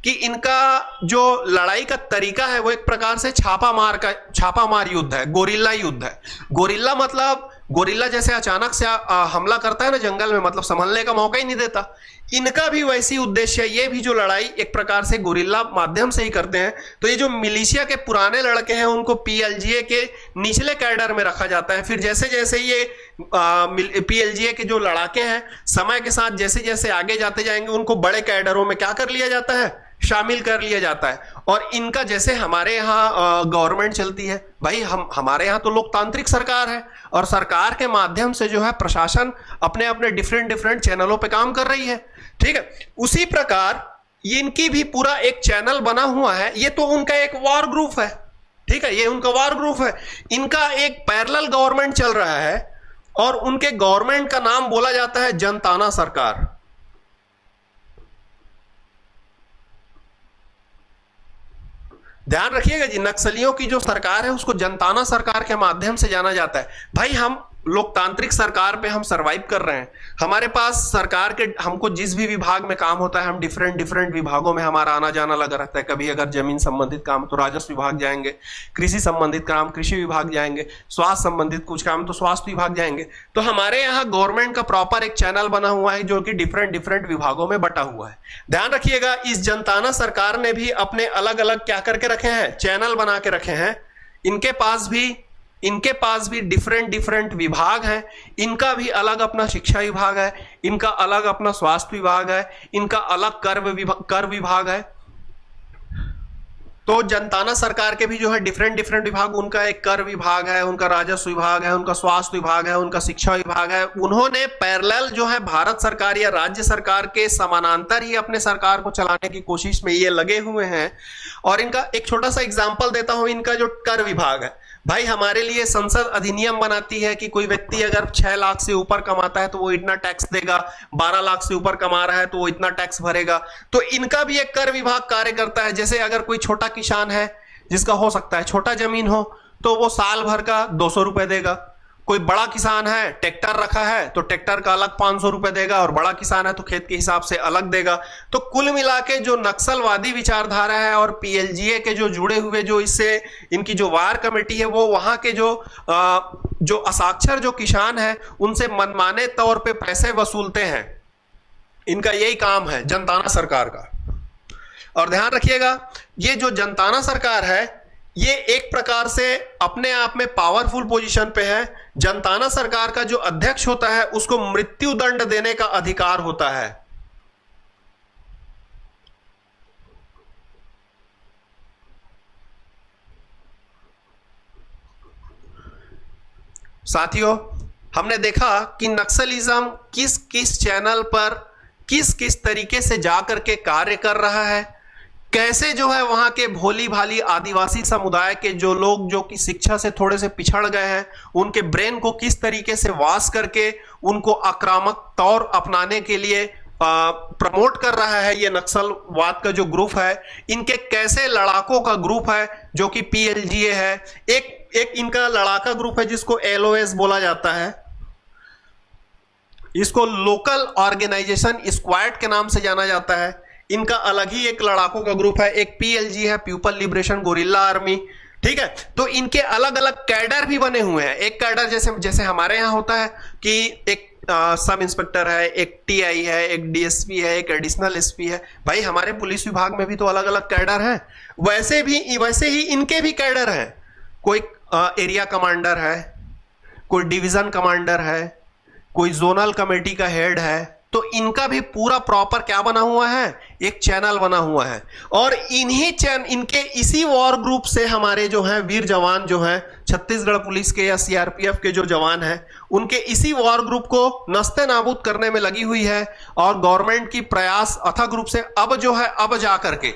कि इनका जो लड़ाई का तरीका है वो एक प्रकार से छापामार युद्ध है, गोरिल्ला युद्ध है। गोरिल्ला मतलब गोरिल्ला जैसे अचानक से हमला करता है ना जंगल में, मतलब संभलने का मौका ही नहीं देता। इनका भी वैसी उद्देश्य है, ये भी जो लड़ाई एक प्रकार से गोरिल्ला माध्यम से ही करते हैं। तो ये जो मिलिशिया के पुराने लड़के हैं उनको पीएलजीए के निचले कैडर में रखा जाता है। फिर जैसे जैसे ये पीएलजीए के जो लड़ाके हैं समय के साथ जैसे जैसे आगे जाते जाएंगे उनको बड़े कैडरों में क्या कर लिया जाता है, शामिल कर लिया जाता है। और इनका जैसे हमारे यहाँ गवर्नमेंट चलती है भाई, हमारे यहाँ तो लोकतांत्रिक सरकार है और सरकार के माध्यम से जो है प्रशासन अपने अपने डिफरेंट चैनलों पे काम कर रही है, ठीक है। उसी प्रकार इनकी भी पूरा एक चैनल बना हुआ है। ये तो उनका एक वॉर ग्रुप है, ठीक है, ये उनका वॉर ग्रुप है। इनका एक पैरेलल गवर्नमेंट चल रहा है और उनके गवर्नमेंट का नाम बोला जाता है जनताना सरकार। ध्यान रखिएगा जी, नक्सलियों की जो सरकार है उसको जनताना सरकार के माध्यम से जाना जाता है। भाई हम लोकतांत्रिक सरकार पे हम सरवाइव कर रहे हैं। हमारे पास सरकार के, हमको जिस भी विभाग में काम होता है हम डिफरेंट विभागों में हमारा आना जाना लगा रहता है। कभी अगर जमीन संबंधित काम तो राजस्व विभाग जाएंगे, कृषि संबंधित काम कृषि विभाग जाएंगे, स्वास्थ्य संबंधित कुछ काम तो स्वास्थ्य विभाग जाएंगे। तो हमारे यहाँ गवर्नमेंट का प्रॉपर एक चैनल बना हुआ है जो कि डिफरेंट विभागों में बटा हुआ है। ध्यान रखिएगा, इस जनताना सरकार ने भी अपने अलग अलग क्या करके रखे हैं, चैनल बना के रखे हैं। इनके पास भी डिफरेंट विभाग हैं। इनका भी अलग अपना शिक्षा विभाग है, इनका अलग अपना स्वास्थ्य विभाग है, इनका अलग कर विभाग है। तो जनताना सरकार के भी जो है डिफरेंट विभाग, उनका एक कर विभाग है, उनका राजस्व विभाग है, उनका स्वास्थ्य विभाग है, उनका शिक्षा विभाग है। उन्होंने पैरेलल जो है भारत सरकार या राज्य सरकार के समानांतर ही अपने सरकार को चलाने की कोशिश में ये लगे हुए हैं। और इनका एक छोटा सा एग्जांपल देता हूं, इनका जो कर विभाग है भाई, हमारे लिए संसद अधिनियम बनाती है कि कोई व्यक्ति अगर 6 लाख से ऊपर कमाता है तो वो इतना टैक्स देगा, 12 लाख से ऊपर कमा रहा है तो वो इतना टैक्स भरेगा। तो इनका भी एक कर विभाग कार्य करता है। जैसे अगर कोई छोटा किसान है जिसका हो सकता है छोटा जमीन हो तो वो साल भर का 200 रुपए देगा। कोई बड़ा किसान है, ट्रैक्टर रखा है तो ट्रैक्टर का अलग 500 रुपए देगा, और बड़ा किसान है तो खेत के हिसाब से अलग देगा। तो कुल मिला के जो नक्सलवादी विचारधारा है और पीएलजीए के जो जुड़े हुए जो इससे इनकी जो वार कमेटी है वो वहां के जो असाक्षर जो किसान है उनसे मनमाने तौर पे पैसे वसूलते हैं। इनका यही काम है जनताना सरकार का। और ध्यान रखिएगा, ये जो जनताना सरकार है ये एक प्रकार से अपने आप में पावरफुल पोजीशन पे है। जनताना सरकार का जो अध्यक्ष होता है उसको मृत्यु दंड देने का अधिकार होता है। साथियों, हमने देखा कि नक्सलिज्म किस किस चैनल पर किस किस तरीके से जाकर के कार्य कर रहा है, कैसे जो है वहां के भोली भाली आदिवासी समुदाय के जो लोग जो कि शिक्षा से थोड़े से पिछड़ गए हैं उनके ब्रेन को किस तरीके से वाश करके उनको आक्रामक तौर अपनाने के लिए प्रमोट कर रहा है ये नक्सलवाद का जो ग्रुप है। इनके कैसे लड़ाकों का ग्रुप है जो कि पीएलजीए है। एक इनका लड़ाका ग्रुप है जिसको एलओएस बोला जाता है, इसको लोकल ऑर्गेनाइजेशन स्क्वाड के नाम से जाना जाता है। इनका अलग ही एक लड़ाकों का ग्रुप है, एक पीएलजी है, पीपल लिबरेशन गोरिल्ला आर्मी, ठीक है। तो इनके अलग अलग कैडर भी बने हुए हैं। एक कैडर जैसे हमारे यहाँ होता है कि एक सब इंस्पेक्टर है, एक टीआई है, एक डीएसपी है, एक एडिशनल एसपी है। भाई हमारे पुलिस विभाग में भी तो अलग अलग कैडर हैं। वैसे ही इनके भी कैडर हैं। कोई एरिया कमांडर है, कोई डिवीजन कमांडर है, कोई जोनल कमेटी का हेड है। तो इनका भी पूरा प्रॉपर क्या बना हुआ है, एक चैनल बना हुआ है। और इनके इसी वॉर ग्रुप से हमारे जो हैं वीर जवान जो हैं छत्तीसगढ़ पुलिस के या सीआरपीएफ के जो जवान हैं उनके इसी वॉर ग्रुप को नस्ते नाबूद करने में लगी हुई है। और गवर्नमेंट की प्रयास अथक रूप से अब जा करके,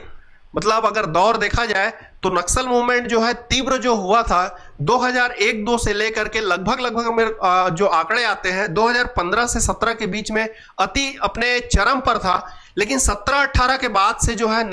मतलब अगर दौर देखा जाए तो नक्सल मूवमेंट जो है तीव्र जो हुआ था 2001-2 से लेकर के लगभग जो आंकड़े आते हैं 2015 से 17 के बीच में अति अपने चरम पर था। लेकिन 17-18 के बाद से जो है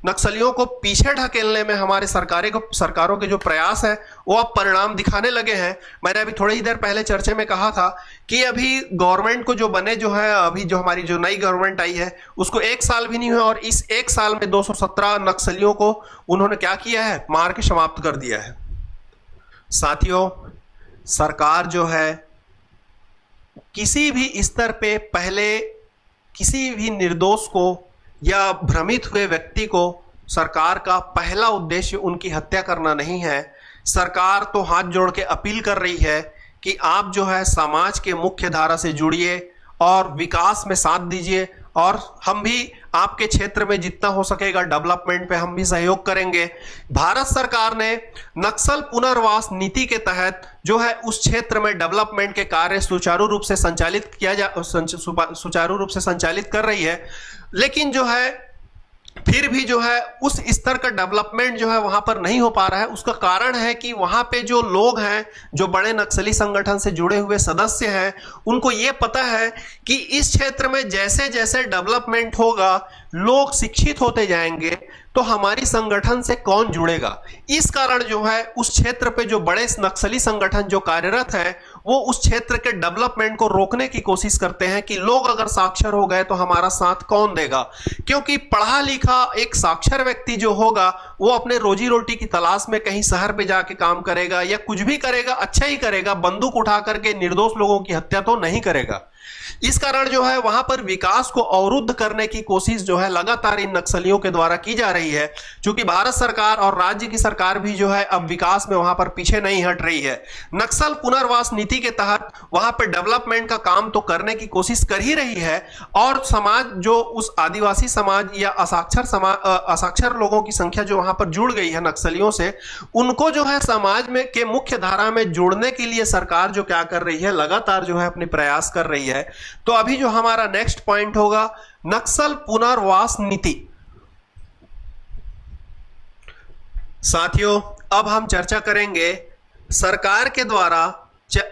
नक्सलियों को पीछे ढकेलने में हमारे सरकारों के जो प्रयास है वो अब परिणाम दिखाने लगे हैं। मैंने अभी थोड़ी ही देर पहले चर्चे में कहा था कि अभी गवर्नमेंट को जो बने जो है, अभी जो हमारी जो नई गवर्नमेंट आई है उसको 1 साल भी नहीं हुआ और इस 1 साल में 217 नक्सलियों को उन्होंने क्या किया है, मार के समाप्त कर दिया है। साथियों, सरकार जो है किसी भी स्तर पे पहले किसी भी निर्दोष को या भ्रमित हुए व्यक्ति को, सरकार का पहला उद्देश्य उनकी हत्या करना नहीं है। सरकार तो हाथ जोड़ के अपील कर रही है कि आप जो है समाज के मुख्य धारा से जुड़िए और विकास में साथ दीजिए, और हम भी आपके क्षेत्र में जितना हो सकेगा डेवलपमेंट पे हम भी सहयोग करेंगे। भारत सरकार ने नक्सल पुनर्वास नीति के तहत जो है उस क्षेत्र में डेवलपमेंट के कार्य सुचारू रूप से संचालित कर रही है, लेकिन जो है फिर भी जो है उस स्तर का डेवलपमेंट जो है वहां पर नहीं हो पा रहा है। उसका कारण है कि वहां पे जो लोग हैं, जो बड़े नक्सली संगठन से जुड़े हुए सदस्य हैं, उनको ये पता है कि इस क्षेत्र में जैसे जैसे डेवलपमेंट होगा, लोग शिक्षित होते जाएंगे, तो हमारी संगठन से कौन जुड़ेगा। इस कारण जो है उस क्षेत्र पे जो बड़े नक्सली संगठन जो कार्यरत हैं, वो उस क्षेत्र के डेवलपमेंट को रोकने की कोशिश करते हैं कि लोग अगर साक्षर हो गए तो हमारा साथ कौन देगा। क्योंकि पढ़ा लिखा एक साक्षर व्यक्ति जो होगा वो अपने रोजी रोटी की तलाश में कहीं शहर पे जाके काम करेगा या कुछ भी करेगा, अच्छा ही करेगा, बंदूक उठा करके निर्दोष लोगों की हत्या तो नहीं करेगा। इस कारण जो है वहां पर विकास को अवरुद्ध करने की कोशिश जो है लगातार इन नक्सलियों के द्वारा की जा रही है। क्योंकि भारत सरकार और राज्य की सरकार भी जो है अब विकास में वहां पर पीछे नहीं हट रही है। नक्सल पुनर्वास नीति के तहत वहां पर डेवलपमेंट का काम तो करने की कोशिश कर ही रही है, और समाज जो उस आदिवासी समाज या असाक्षर लोगों की संख्या जो वहां पर जुड़ गई है नक्सलियों से, उनको जो है समाज में के मुख्य धारा में जोड़ने के लिए सरकार जो क्या कर रही है, लगातार जो है अपने प्रयास कर रही है। तो अभी जो हमारा नेक्स्ट पॉइंट होगा नक्सल पुनर्वास नीति। साथियों, अब हम चर्चा करेंगे सरकार के द्वारा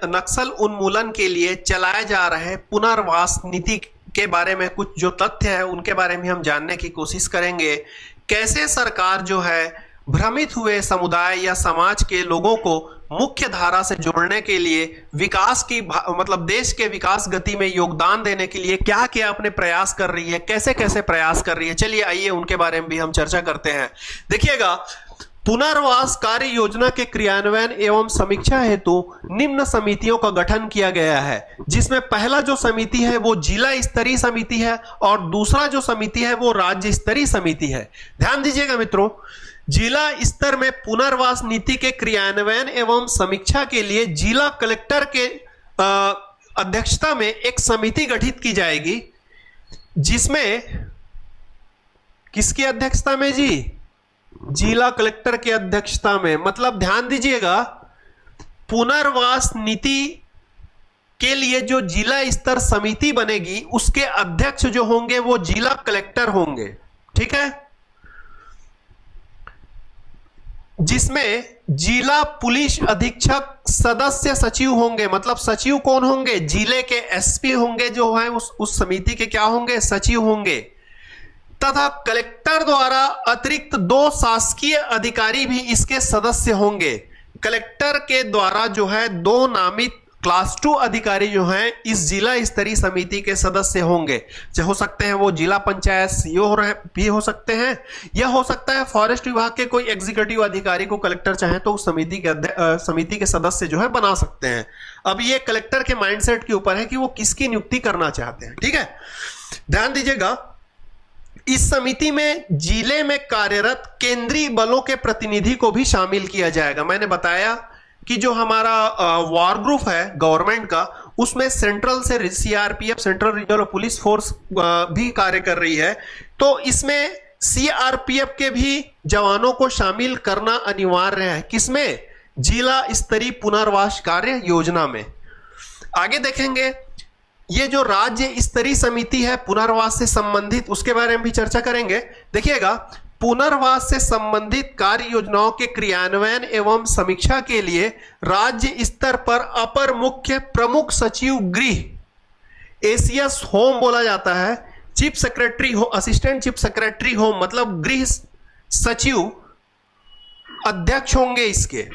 नक्सल उन्मूलन के लिए चलाए जा रहे पुनर्वास नीति के बारे में कुछ जो तथ्य है उनके बारे में हम जानने की कोशिश करेंगे। कैसे सरकार जो है भ्रमित हुए समुदाय या समाज के लोगों को मुख्य धारा से जोड़ने के लिए, विकास की मतलब देश के विकास गति में योगदान देने के लिए क्या क्या अपने प्रयास कर रही है, कैसे कैसे प्रयास कर रही है। चलिए आइए उनके बारे में भी हम चर्चा करते हैं। देखिएगा, पुनर्वास कार्य योजना के क्रियान्वयन एवं समीक्षा हेतु निम्न समितियों का गठन किया गया है, जिसमें पहला जो समिति है वो जिला स्तरीय समिति है और दूसरा जो समिति है वो राज्य स्तरीय समिति है। ध्यान दीजिएगा मित्रों, जिला स्तर में पुनर्वास नीति के क्रियान्वयन एवं समीक्षा के लिए जिला कलेक्टर के अध्यक्षता में एक समिति गठित की जाएगी, जिसमें किसकी अध्यक्षता में जी? जिला कलेक्टर की अध्यक्षता में। मतलब ध्यान दीजिएगा, पुनर्वास नीति के लिए जो जिला स्तर समिति बनेगी उसके अध्यक्ष जो होंगे वो जिला कलेक्टर होंगे, ठीक है, जिसमें जिला पुलिस अधीक्षक सदस्य सचिव होंगे। मतलब सचिव कौन होंगे? जिले के एसपी होंगे, जो है उस समिति के क्या होंगे? सचिव होंगे। तथा कलेक्टर द्वारा अतिरिक्त 2 शासकीय अधिकारी भी इसके सदस्य होंगे। कलेक्टर के द्वारा जो है 2 नामित क्लास 2 अधिकारी जो हैं इस जिला स्तरीय समिति के सदस्य होंगे। जो हो सकते हैं वो जिला पंचायत सीईओ भी हो सकते हैं, या हो सकता है फॉरेस्ट विभाग के कोई एग्जीक्यूटिव अधिकारी को कलेक्टर चाहे तो उस समिति के सदस्य जो है बना सकते हैं। अब ये कलेक्टर के माइंडसेट के ऊपर है कि वो किसकी नियुक्ति करना चाहते हैं, ठीक है। ध्यान दीजिएगा, इस समिति में जिले में कार्यरत केंद्रीय बलों के प्रतिनिधि को भी शामिल किया जाएगा। मैंने बताया कि जो हमारा वॉर ग्रुप है गवर्नमेंट का, उसमें सेंट्रल से CRPF, central reserve police force भी कार्य कर रही है, तो इसमें सीआरपीएफ के भी जवानों को शामिल करना अनिवार्य है। किसमें? जिला स्तरीय पुनर्वास कार्य योजना में। आगे देखेंगे, ये जो राज्य स्तरीय समिति है पुनर्वास से संबंधित, उसके बारे में भी चर्चा करेंगे। देखिएगा, पुनर्वास से संबंधित कार्य योजनाओं के क्रियान्वयन एवं समीक्षा के लिए राज्य स्तर पर अपर मुख्य प्रमुख सचिव गृह, एसीएस होम बोला जाता है, चीफ सेक्रेटरी हो, असिस्टेंट चीफ सेक्रेटरी होम, मतलब गृह सचिव अध्यक्ष होंगे इसके,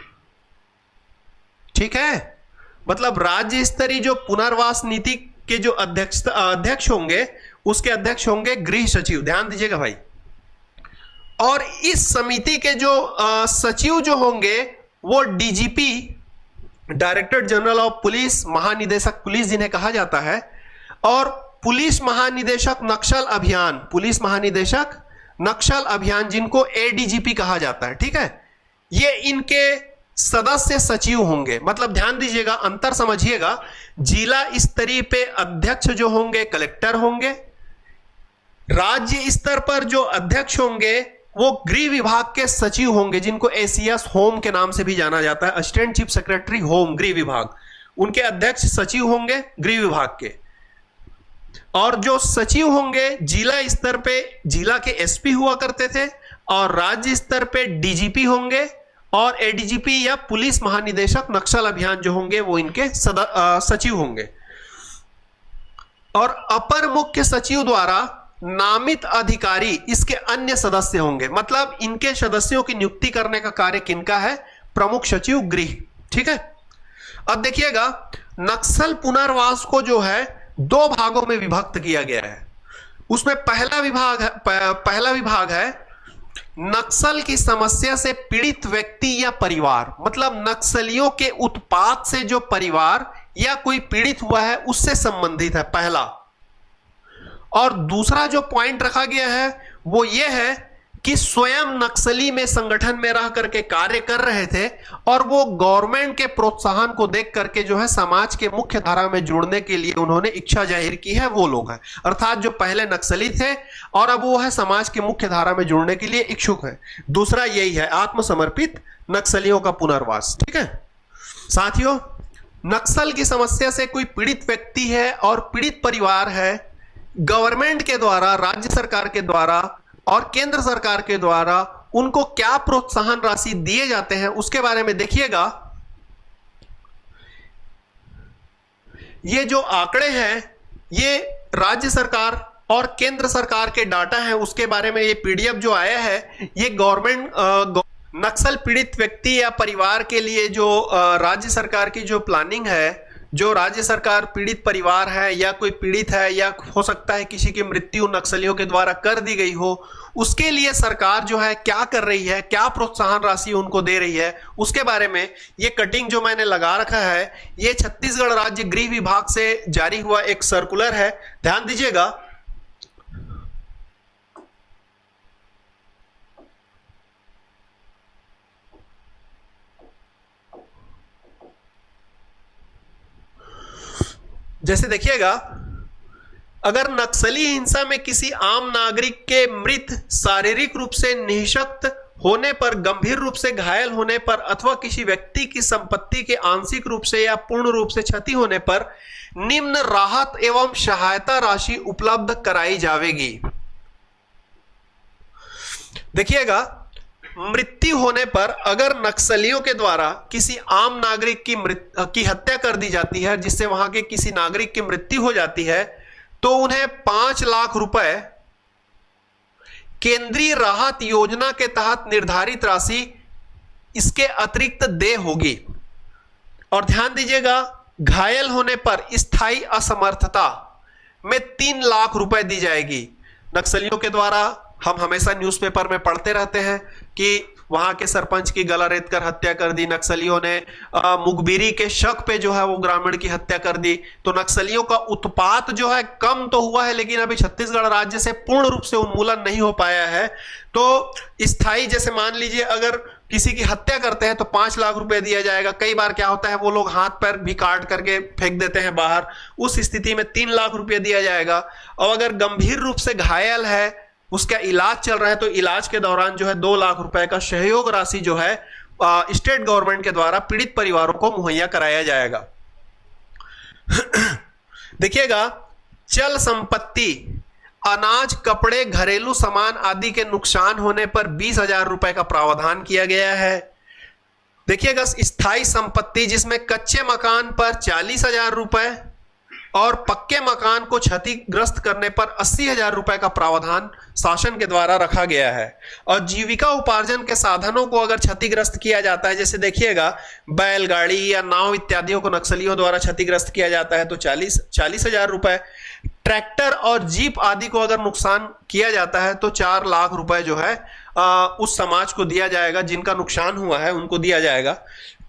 ठीक है। मतलब राज्य स्तरीय जो पुनर्वास नीति के जो अध्यक्ष होंगे उसके अध्यक्ष होंगे गृह सचिव। ध्यान दीजिएगा भाई। और इस समिति के जो सचिव जो होंगे वो DGP director general of police, महानिदेशक पुलिस जिन्हें कहा जाता है, और पुलिस महानिदेशक नक्सल अभियान, पुलिस महानिदेशक नक्सल अभियान जिनको एडीजीपी कहा जाता है, ठीक है। ये इनके सदस्य सचिव होंगे। मतलब ध्यान दीजिएगा, अंतर समझिएगा, जिला स्तरीय पे अध्यक्ष जो होंगे कलेक्टर होंगे, राज्य स्तर पर जो अध्यक्ष होंगे वो गृह विभाग के सचिव होंगे जिनको एसीएस होम के नाम से भी जाना जाता है, असिस्टेंट चीफ सेक्रेटरी होम, गृह विभाग, उनके अध्यक्ष सचिव होंगे गृह विभाग के। और जो सचिव होंगे जिला स्तर पे जिला के एसपी हुआ करते थे, और राज्य स्तर पे डीजीपी होंगे, और एडीजीपी या पुलिस महानिदेशक नक्सल अभियान जो होंगे वो इनके सचिव होंगे। और अपर मुख्य सचिव द्वारा नामित अधिकारी इसके अन्य सदस्य होंगे। मतलब इनके सदस्यों की नियुक्ति करने का कार्य किनका है? प्रमुख सचिव गृह, ठीक है। अब देखिएगा, नक्सल पुनर्वास को जो है दो भागों में विभक्त किया गया है। उसमें पहला विभाग है नक्सल की समस्या से पीड़ित व्यक्ति या परिवार, मतलब नक्सलियों के उत्पात से जो परिवार या कोई पीड़ित हुआ है उससे संबंधित है, पहला। और दूसरा जो पॉइंट रखा गया है वो ये है कि स्वयं नक्सली में संगठन में रह करके कार्य कर रहे थे और वो गवर्नमेंट के प्रोत्साहन को देख करके जो है समाज के मुख्य धारा में जुड़ने के लिए उन्होंने इच्छा जाहिर की है, वो लोग हैं। अर्थात जो पहले नक्सली थे और अब वो है समाज के मुख्य धारा में जुड़ने के लिए इच्छुक है। दूसरा यही है, आत्मसमर्पित नक्सलियों का पुनर्वास, ठीक है। साथियों, नक्सल की समस्या से कोई पीड़ित व्यक्ति है और पीड़ित परिवार है, गवर्नमेंट के द्वारा, राज्य सरकार के द्वारा और केंद्र सरकार के द्वारा उनको क्या प्रोत्साहन राशि दिए जाते हैं उसके बारे में देखिएगा। ये जो आंकड़े हैं ये राज्य सरकार और केंद्र सरकार के डाटा हैं, उसके बारे में ये पीडीएफ जो आया है ये गवर्नमेंट नक्सल पीड़ित व्यक्ति या परिवार के लिए जो राज्य सरकार की जो प्लानिंग है, जो राज्य सरकार पीड़ित परिवार है या कोई पीड़ित है या हो सकता है किसी की मृत्यु नक्सलियों के द्वारा कर दी गई हो, उसके लिए सरकार जो है क्या कर रही है, क्या प्रोत्साहन राशि उनको दे रही है, उसके बारे में ये कटिंग जो मैंने लगा रखा है ये छत्तीसगढ़ राज्य गृह विभाग से जारी हुआ एक सर्कुलर है, ध्यान दीजिएगा। जैसे देखिएगा, अगर नक्सली हिंसा में किसी आम नागरिक के मृत, शारीरिक रूप से निःशक्त होने पर, गंभीर रूप से घायल होने पर अथवा किसी व्यक्ति की संपत्ति के आंशिक रूप से या पूर्ण रूप से क्षति होने पर निम्न राहत एवं सहायता राशि उपलब्ध कराई जाएगी। देखिएगा, मृत्यु होने पर अगर नक्सलियों के द्वारा किसी आम नागरिक की हत्या कर दी जाती है, जिससे वहां के किसी नागरिक की मृत्यु हो जाती है, तो उन्हें 5 लाख रुपए केंद्रीय राहत योजना के तहत निर्धारित राशि इसके अतिरिक्त देय होगी। और ध्यान दीजिएगा, घायल होने पर स्थायी असमर्थता में 3 लाख रुपए दी जाएगी। नक्सलियों के द्वारा हम हमेशा न्यूज़पेपर में पढ़ते रहते हैं कि वहां के सरपंच की गला रेत कर हत्या कर दी नक्सलियों ने, मुखबिरी के शक पे जो है वो ग्रामीण की हत्या कर दी। तो नक्सलियों का उत्पात जो है कम तो हुआ है, लेकिन अभी छत्तीसगढ़ राज्य से पूर्ण रूप से उन्मूलन नहीं हो पाया है। तो स्थायी, जैसे मान लीजिए अगर किसी की हत्या करते हैं तो 5 लाख रुपए दिया जाएगा। कई बार क्या होता है, वो लोग हाथ पैर भी काट करके फेंक देते हैं बाहर, उस स्थिति में 3 लाख रुपए दिया जाएगा। और अगर गंभीर रूप से घायल है, उसका इलाज चल रहा है, तो इलाज के दौरान जो है 2 लाख रुपए का सहयोग राशि जो है स्टेट गवर्नमेंट के द्वारा पीड़ित परिवारों को मुहैया कराया जाएगा। देखिएगा, चल संपत्ति, अनाज, कपड़े, घरेलू सामान आदि के नुकसान होने पर 20,000 रुपए का प्रावधान किया गया है। देखिएगा, स्थायी संपत्ति जिसमें कच्चे मकान पर 40,000 रुपए और पक्के मकान को क्षतिग्रस्त करने पर 80,000 रुपए का प्रावधान शासन के द्वारा रखा गया है। और जीविका उपार्जन के साधनों को अगर क्षतिग्रस्त किया जाता है, जैसे देखिएगा बैलगाड़ी या नाव इत्यादियों को नक्सलियों द्वारा क्षतिग्रस्त किया जाता है तो 40,000 रुपए। ट्रैक्टर और जीप आदि को अगर नुकसान किया जाता है तो 4 लाख रुपए जो है उस समाज को दिया जाएगा, जिनका नुकसान हुआ है उनको दिया जाएगा।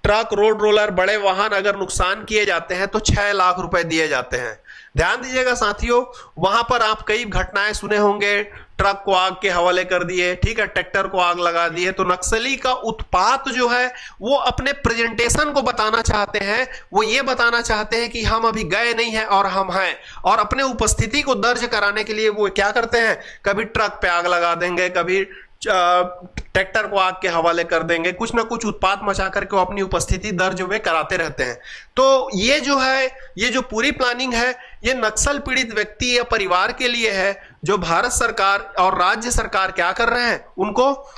ट्रक, रोड रोलर, बड़े वाहन अगर नुकसान किए जाते हैं तो 6 लाख रुपए दिए जाते हैं। ध्यान दीजिएगा साथियों, वहां पर आप कई घटनाएं सुने होंगे, ट्रक को आग के हवाले कर दिए, ठीक है, ट्रैक्टर को आग लगा दिए। तो नक्सली का उत्पात जो है वो अपने प्रेजेंटेशन को बताना चाहते हैं, वो ये बताना चाहते हैं कि हम अभी गए नहीं हैं और हम हैं, और अपने उपस्थिति को दर्ज कराने के लिए वो क्या करते हैं, कभी ट्रक पे आग लगा देंगे, कभी ट्रैक्टर को आग के हवाले कर देंगे, कुछ ना कुछ उत्पात मचा करके वो अपनी उपस्थिति दर्ज वे कराते रहते हैं। तो ये जो है, ये जो पूरी प्लानिंग है, ये नक्सल पीड़ित व्यक्ति या परिवार के लिए है, जो भारत सरकार और राज्य सरकार क्या कर रहे हैं, उनको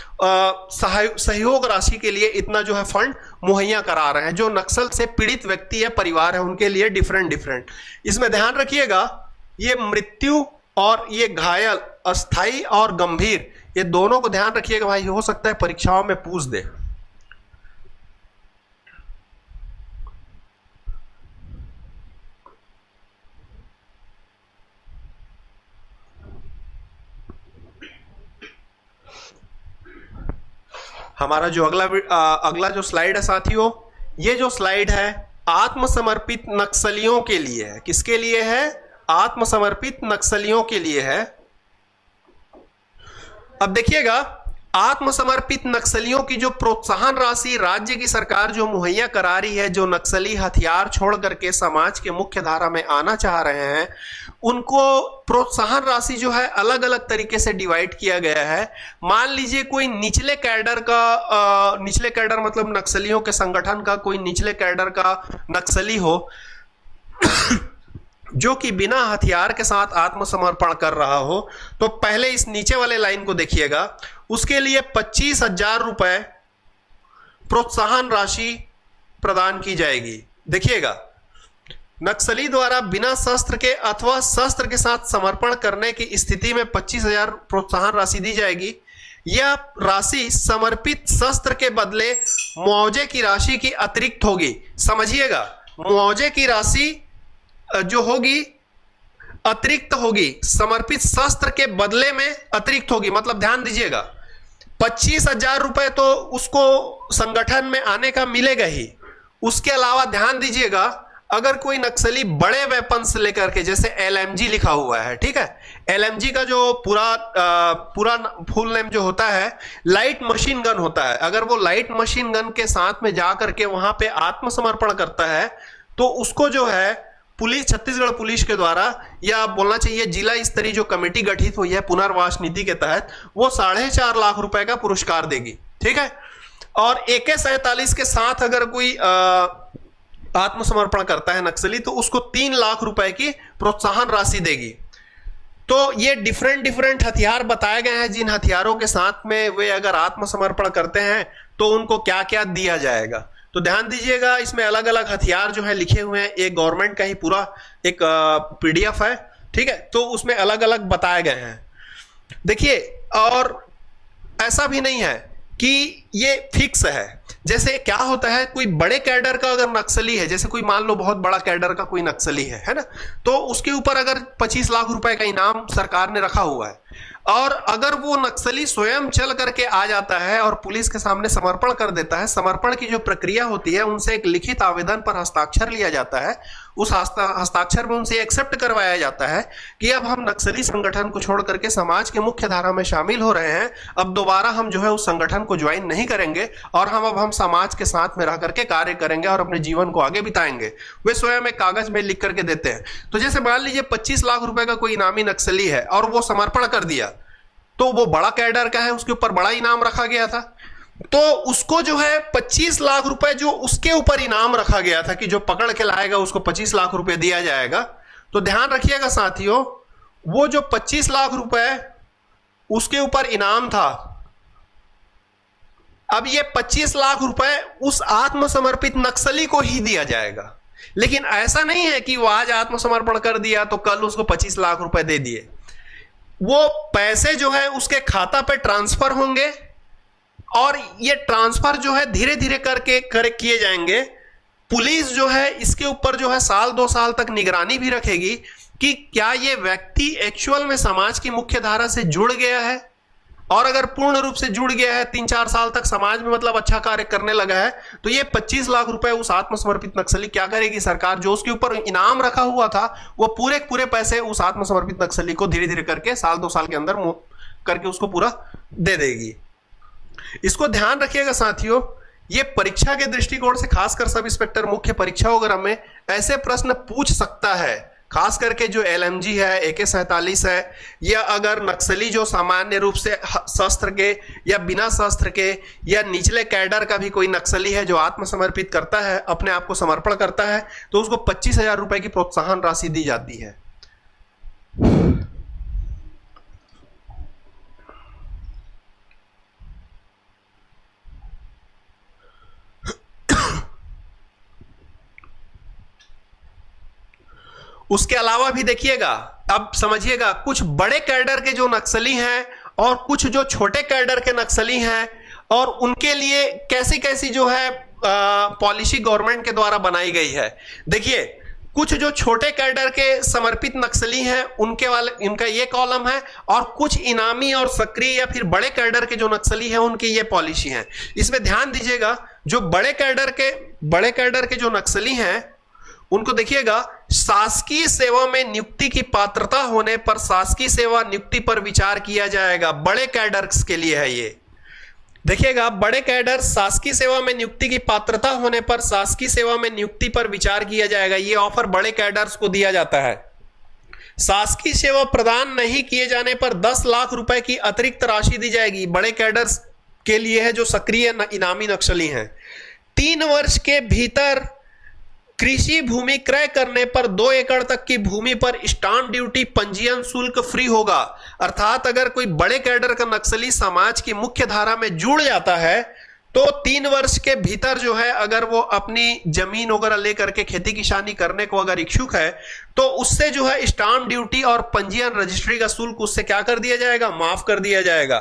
सहयोग राशि के लिए इतना जो है फंड मुहैया करा रहे हैं। जो नक्सल से पीड़ित व्यक्ति या परिवार है उनके लिए डिफरेंट। इसमें ध्यान रखिएगा, ये मृत्यु और ये घायल, अस्थाई और गंभीर, ये दोनों को ध्यान रखिएगा भाई, हो सकता है परीक्षाओं में पूछ दे। हमारा जो अगला जो स्लाइड है साथियों, ये जो स्लाइड है आत्मसमर्पित नक्सलियों के लिए है। किसके लिए है? आत्मसमर्पित नक्सलियों के लिए है। अब देखिएगा, आत्मसमर्पित नक्सलियों की जो प्रोत्साहन राशि राज्य की सरकार जो मुहैया करा रही है, जो नक्सली हथियार छोड़ करके समाज के मुख्य धारा में आना चाह रहे हैं, उनको प्रोत्साहन राशि जो है अलग अलग तरीके से डिवाइड किया गया है। मान लीजिए कोई निचले कैडर का, निचले कैडर मतलब नक्सलियों के संगठन का कोई निचले कैडर का नक्सली हो जो कि बिना हथियार के साथ आत्मसमर्पण कर रहा हो, तो पहले इस नीचे वाले लाइन को देखिएगा, उसके लिए 25,000 रुपए प्रोत्साहन राशि प्रदान की जाएगी। देखिएगा, नक्सली द्वारा बिना शस्त्र के अथवा शस्त्र के साथ समर्पण करने की स्थिति में 25,000 प्रोत्साहन राशि दी जाएगी। यह राशि समर्पित शस्त्र के बदले मुआवजे की राशि की अतिरिक्त होगी। समझिएगा, मुआवजे की राशि जो होगी अतिरिक्त होगी, समर्पित शस्त्र के बदले में अतिरिक्त होगी। मतलब ध्यान दीजिएगा, 25,000 रुपए तो उसको संगठन में आने का मिलेगा ही। उसके अलावा ध्यान दीजिएगा, अगर कोई नक्सली बड़े वेपन्स लेकर के, जैसे एलएमजी लिखा हुआ है, ठीक है, एलएमजी का जो पूरा फुल नेम जो होता है लाइट मशीन गन होता है, अगर वो लाइट मशीन गन के साथ में जाकर के वहां पे आत्मसमर्पण करता है, तो उसको जो है पुलिस, छत्तीसगढ़ पुलिस के द्वारा, या बोलना चाहिए जिला स्तरीय जो कमेटी गठित हुई है पुनर्वास नीति के तहत, वो 4.5 लाख रुपए का पुरस्कार देगी। ठीक है, और AK-47 के साथ अगर कोई आत्मसमर्पण करता है नक्सली, तो उसको 3 लाख रुपए की प्रोत्साहन राशि देगी। तो ये डिफरेंट हथियार बताए गए हैं, जिन हथियारों के साथ में वे अगर आत्मसमर्पण करते हैं तो उनको क्या क्या दिया जाएगा। तो ध्यान दीजिएगा, इसमें अलग अलग हथियार जो है लिखे हुए हैं, एक गवर्नमेंट का ही पूरा एक PDF है, ठीक है, तो उसमें अलग अलग बताए गए हैं। देखिए, और ऐसा भी नहीं है कि ये फिक्स है। जैसे क्या होता है, कोई बड़े कैडर का अगर नक्सली है, जैसे कोई मान लो बहुत बड़ा कैडर का कोई नक्सली है ना, तो उसके ऊपर अगर 25 लाख रुपए का इनाम सरकार ने रखा हुआ है, और अगर वो नक्सली स्वयं चल करके आ जाता है और पुलिस के सामने समर्पण कर देता है, समर्पण की जो प्रक्रिया होती है, उनसे एक लिखित आवेदन पर हस्ताक्षर लिया जाता है, उस हस्ताक्षर में उनसे एक्सेप्ट करवाया जाता है कि अब हम नक्सली संगठन को छोड़ करके समाज के मुख्य धारा में शामिल हो रहे हैं, अब दोबारा हम जो है उस संगठन को ज्वाइन नहीं करेंगे, और हम समाज के साथ में रह करके कार्य करेंगे और अपने जीवन को आगे बिताएंगे। वे स्वयं एक कागज में लिख करके देते हैं। तो जैसे मान लीजिए 25 लाख रुपए का कोई इनामी नक्सली है और वो समर्पण कर दिया, तो वो बड़ा कैडर का है, उसके ऊपर बड़ा इनाम रखा गया था, तो उसको जो है 25 लाख रुपए जो उसके ऊपर इनाम रखा गया था कि जो पकड़ के लाएगा उसको 25 लाख रुपए दिया जाएगा। तो ध्यान रखिएगा साथियों, वो जो 25 लाख रुपए उसके ऊपर इनाम था, अब ये 25 लाख रुपए उस आत्मसमर्पित नक्सली को ही दिया जाएगा। लेकिन ऐसा नहीं है कि वो आज आत्मसमर्पण कर दिया तो कल उसको 25 लाख रुपए दे दिए। वो पैसे जो है उसके खाता पे ट्रांसफर होंगे, और ये ट्रांसफर जो है धीरे धीरे करके किए जाएंगे। पुलिस जो है इसके ऊपर जो है 1-2 साल तक निगरानी भी रखेगी कि क्या ये व्यक्ति एक्चुअल में समाज की मुख्य धारा से जुड़ गया है, और अगर पूर्ण रूप से जुड़ गया है 3-4 साल तक समाज में, मतलब अच्छा कार्य करने लगा है, तो ये 25 लाख रुपए उस आत्मसमर्पित नक्सली क्या करेगी, सरकार जो उसके ऊपर इनाम रखा हुआ था वो पूरे पूरे पैसे उस आत्मसमर्पित नक्सली को धीरे धीरे करके साल 2 साल के अंदर करके उसको पूरा दे देगी। इसको ध्यान रखिएगा साथियों, ये परीक्षा के दृष्टिकोण से खासकर सब इंस्पेक्टर मुख्य परीक्षा वगैरह में ऐसे प्रश्न पूछ सकता है, खास करके जो एलएमजी है, AK-47 है, या अगर नक्सली जो सामान्य रूप से शस्त्र के या बिना शस्त्र के या निचले कैडर का भी कोई नक्सली है जो आत्मसमर्पित करता है, अपने आप को समर्पण करता है, तो उसको 25,000 रुपए की प्रोत्साहन राशि दी जाती है। उसके अलावा भी देखिएगा, अब समझिएगा, कुछ बड़े कैडर के जो नक्सली हैं और कुछ जो छोटे कैडर के नक्सली हैं, और उनके लिए कैसी कैसी जो है पॉलिसी गवर्नमेंट के द्वारा बनाई गई है। देखिए, कुछ जो छोटे कैडर के समर्पित नक्सली हैं इनका ये कॉलम है, और कुछ इनामी और सक्रिय या फिर बड़े कैडर के जो नक्सली हैं उनकी ये पॉलिसी है। इसमें ध्यान दीजिएगा, जो बड़े कैडर के जो नक्सली हैं उनको देखिएगा, शासकीय सेवा में नियुक्ति की पात्रता होने पर शासकीय सेवा नियुक्ति पर विचार किया जाएगा। बड़े कैडर्स के लिए है ये, देखिएगा, बड़े कैडर शासकीय सेवा में नियुक्ति की पात्रता होने पर शासकीय सेवा में नियुक्ति पर विचार किया जाएगा। ये ऑफर बड़े कैडर्स को दिया जाता है। शासकीय सेवा प्रदान नहीं किए जाने पर 10 लाख रुपए की अतिरिक्त राशि दी जाएगी। बड़े कैडर्स के लिए है जो सक्रिय इनामी नक्सली हैं। 3 वर्ष के भीतर कृषि भूमि क्रय करने पर 2 एकड़ तक की भूमि पर स्टाम्प ड्यूटी पंजीयन शुल्क फ्री होगा। अर्थात अगर कोई बड़े कैडर का नक्सली समाज की मुख्य धारा में जुड़ जाता है तो 3 वर्ष के भीतर जो है, अगर वो अपनी जमीन वगैरह लेकर के खेती किसानी करने को अगर इच्छुक है, तो उससे जो है स्टाम्प ड्यूटी और पंजीयन रजिस्ट्री का शुल्क उससे क्या कर दिया जाएगा, माफ कर दिया जाएगा।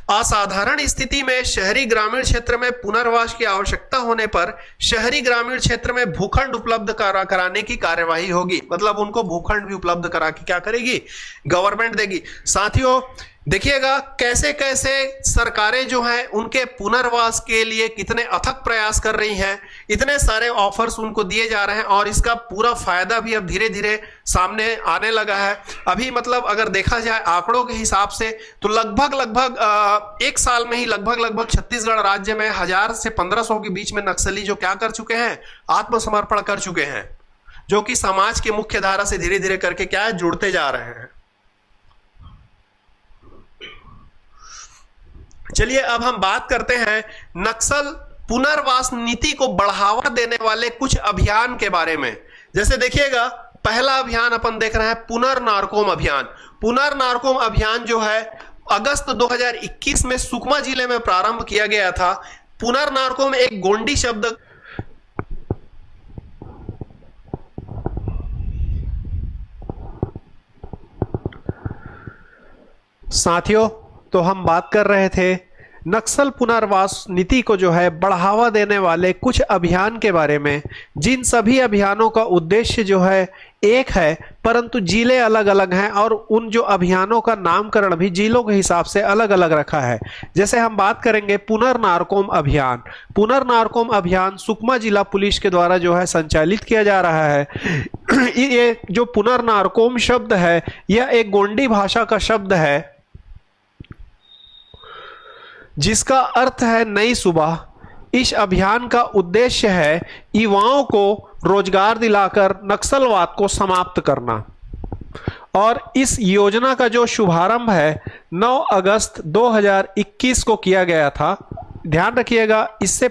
असाधारण स्थिति में शहरी ग्रामीण क्षेत्र में पुनर्वास की आवश्यकता होने पर शहरी ग्रामीण क्षेत्र में भूखंड उपलब्ध कराने की कार्यवाही होगी। मतलब उनको भूखंड भी उपलब्ध करा के क्या करेगी, गवर्नमेंट देगी। साथियों देखिएगा, कैसे कैसे सरकारें जो हैं उनके पुनर्वास के लिए कितने अथक प्रयास कर रही हैं। इतने सारे ऑफर्स उनको दिए जा रहे हैं और इसका पूरा फायदा भी अब धीरे धीरे सामने आने लगा है। अभी मतलब अगर देखा जाए आंकड़ों के हिसाब से तो लगभग 1 साल में ही लगभग छत्तीसगढ़ राज्य में 1000 से 1500 के बीच में नक्सली जो क्या कर चुके हैं, आत्मसमर्पण कर चुके हैं, जो कि समाज की मुख्य धारा से धीरे धीरे करके क्या है, जुड़ते जा रहे हैं। चलिए अब हम बात करते हैं नक्सल पुनर्वास नीति को बढ़ावा देने वाले कुछ अभियान के बारे में। जैसे देखिएगा, पहला अभियान अपन देख रहे हैं पुनर्नारकोम अभियान। पुनर्नारकोम अभियान जो है अगस्त 2021 में सुकमा जिले में प्रारंभ किया गया था। पुनर्नारकोम एक गोंडी शब्द साथियों, तो हम बात कर रहे थे नक्सल पुनर्वास नीति को जो है बढ़ावा देने वाले कुछ अभियान के बारे में, जिन सभी अभियानों का उद्देश्य जो है एक है, परंतु जिले अलग अलग हैं और उन जो अभियानों का नामकरण भी जिलों के हिसाब से अलग अलग रखा है। जैसे हम बात करेंगे पुनर्नारकोम अभियान। पुनर्नारकोम अभियान सुकमा जिला पुलिस के द्वारा जो है संचालित किया जा रहा है। ये जो पुनर्नारकोम शब्द है यह एक गोंडी भाषा का शब्द है जिसका अर्थ है नई सुबह। इस अभियान का उद्देश्य है युवाओं को रोजगार दिलाकर नक्सलवाद को समाप्त करना। और इस योजना का जो शुभारंभ है 9 अगस्त 2021 को किया गया था। ध्यान रखिएगा, इससे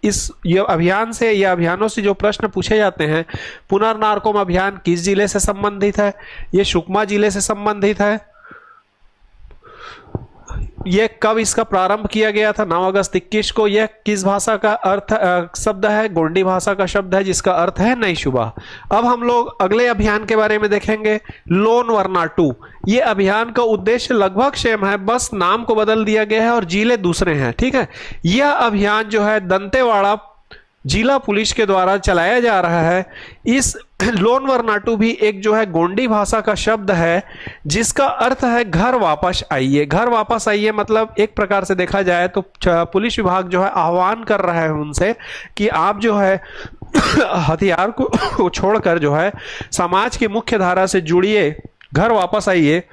इस अभियान से या अभियानों से जो प्रश्न पूछे जाते हैं, पुनर्नारकोम अभियान किस जिले से संबंधित है, ये सुकमा जिले से संबंधित है। यह कब इसका प्रारंभ किया गया था, 9 अगस्त 21 को। यह किस भाषा का अर्थ शब्द है, गोंडी भाषा का शब्द है जिसका अर्थ है नई सुबह। अब हम लोग अगले अभियान के बारे में देखेंगे, लोन वरना 2। ये अभियान का उद्देश्य लगभग सेम है, बस नाम को बदल दिया गया है और जिले दूसरे हैं, ठीक है। यह अभियान जो है दंतेवाड़ा जिला पुलिस के द्वारा चलाया जा रहा है। इस लोन वर्नाटू भी एक जो है गोंडी भाषा का शब्द है जिसका अर्थ है घर वापस आइए। घर वापस आइए मतलब एक प्रकार से देखा जाए तो पुलिस विभाग जो है आह्वान कर रहा है उनसे कि आप जो है हथियार को छोड़कर जो है समाज की मुख्य धारा से जुड़िए, घर वापस आइए।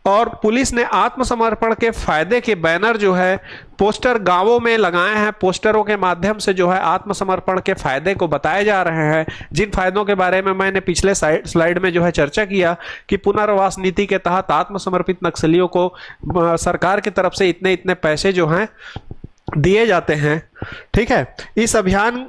और पुलिस ने आत्मसमर्पण के फायदे के बैनर जो है पोस्टर गांवों में लगाए हैं। पोस्टरों के माध्यम से जो है आत्मसमर्पण के फायदे को बताए जा रहे हैं, जिन फायदों के बारे में मैंने पिछले स्लाइड में जो है चर्चा किया कि पुनर्वास नीति के तहत आत्मसमर्पित नक्सलियों को सरकार की तरफ से इतने इतने पैसे जो हैं दिए जाते हैं। ठीक है, इस अभियान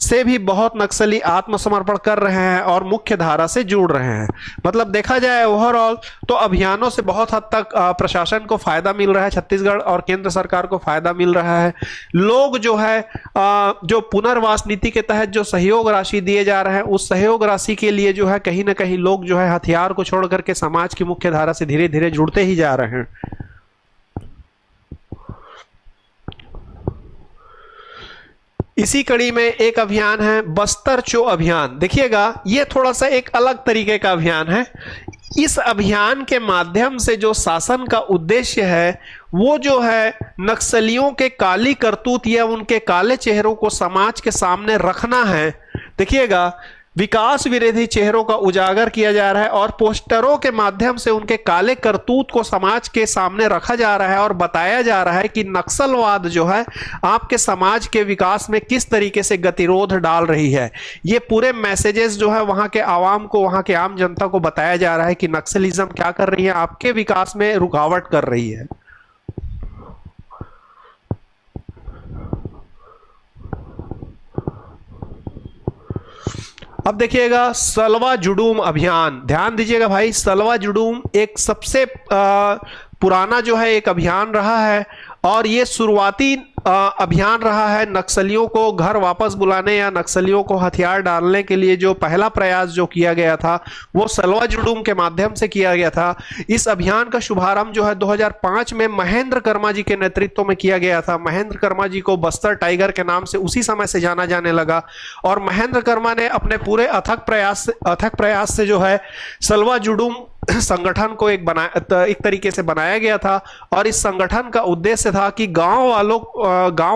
से भी बहुत नक्सली आत्मसमर्पण कर रहे हैं और मुख्य धारा से जुड़ रहे हैं। मतलब देखा जाए ओवरऑल तो अभियानों से बहुत हद तक प्रशासन को फायदा मिल रहा है, छत्तीसगढ़ और केंद्र सरकार को फायदा मिल रहा है। लोग जो है जो पुनर्वास नीति के तहत जो सहयोग राशि दिए जा रहे हैं उस सहयोग राशि के लिए जो है कहीं ना कहीं लोग जो है हथियार को छोड़ करके समाज की मुख्य धारा से धीरे धीरे जुड़ते ही जा रहे हैं। इसी कड़ी में एक अभियान है बस्तर चो अभियान। देखिएगा ये थोड़ा सा एक अलग तरीके का अभियान है। इस अभियान के माध्यम से जो शासन का उद्देश्य है वो जो है नक्सलियों के काली करतूत या उनके काले चेहरों को समाज के सामने रखना है। देखिएगा विकास विरोधी चेहरों का उजागर किया जा रहा है और पोस्टरों के माध्यम से उनके काले करतूत को समाज के सामने रखा जा रहा है और बताया जा रहा है कि नक्सलवाद जो है आपके समाज के विकास में किस तरीके से गतिरोध डाल रही है। ये पूरे मैसेजेस जो है वहां के आवाम को, वहां के आम जनता को बताया जा रहा है कि नक्सलिज्म क्या कर रही है, आपके विकास में रुकावट कर रही है। अब देखिएगा सलवा जुडूम अभियान, ध्यान दीजिएगा भाई। सलवा जुडूम एक सबसे पुराना जो है एक अभियान रहा है और ये शुरुआती अभियान रहा है नक्सलियों को घर वापस बुलाने या नक्सलियों को हथियार डालने के लिए। जो पहला प्रयास जो किया गया था वो सलवा जुडूम के माध्यम से किया गया था। इस अभियान का शुभारंभ जो है 2005 में महेंद्र कर्मा जी के नेतृत्व में किया गया था। महेंद्र कर्मा जी को बस्तर टाइगर के नाम से उसी समय से जाना जाने लगा और महेंद्र कर्मा ने अपने पूरे अथक प्रयास से जो है सलवा जुडूम संगठन को एक तरीके से बनाया गया था। और इस संगठन का उद्देश्य था कि गांव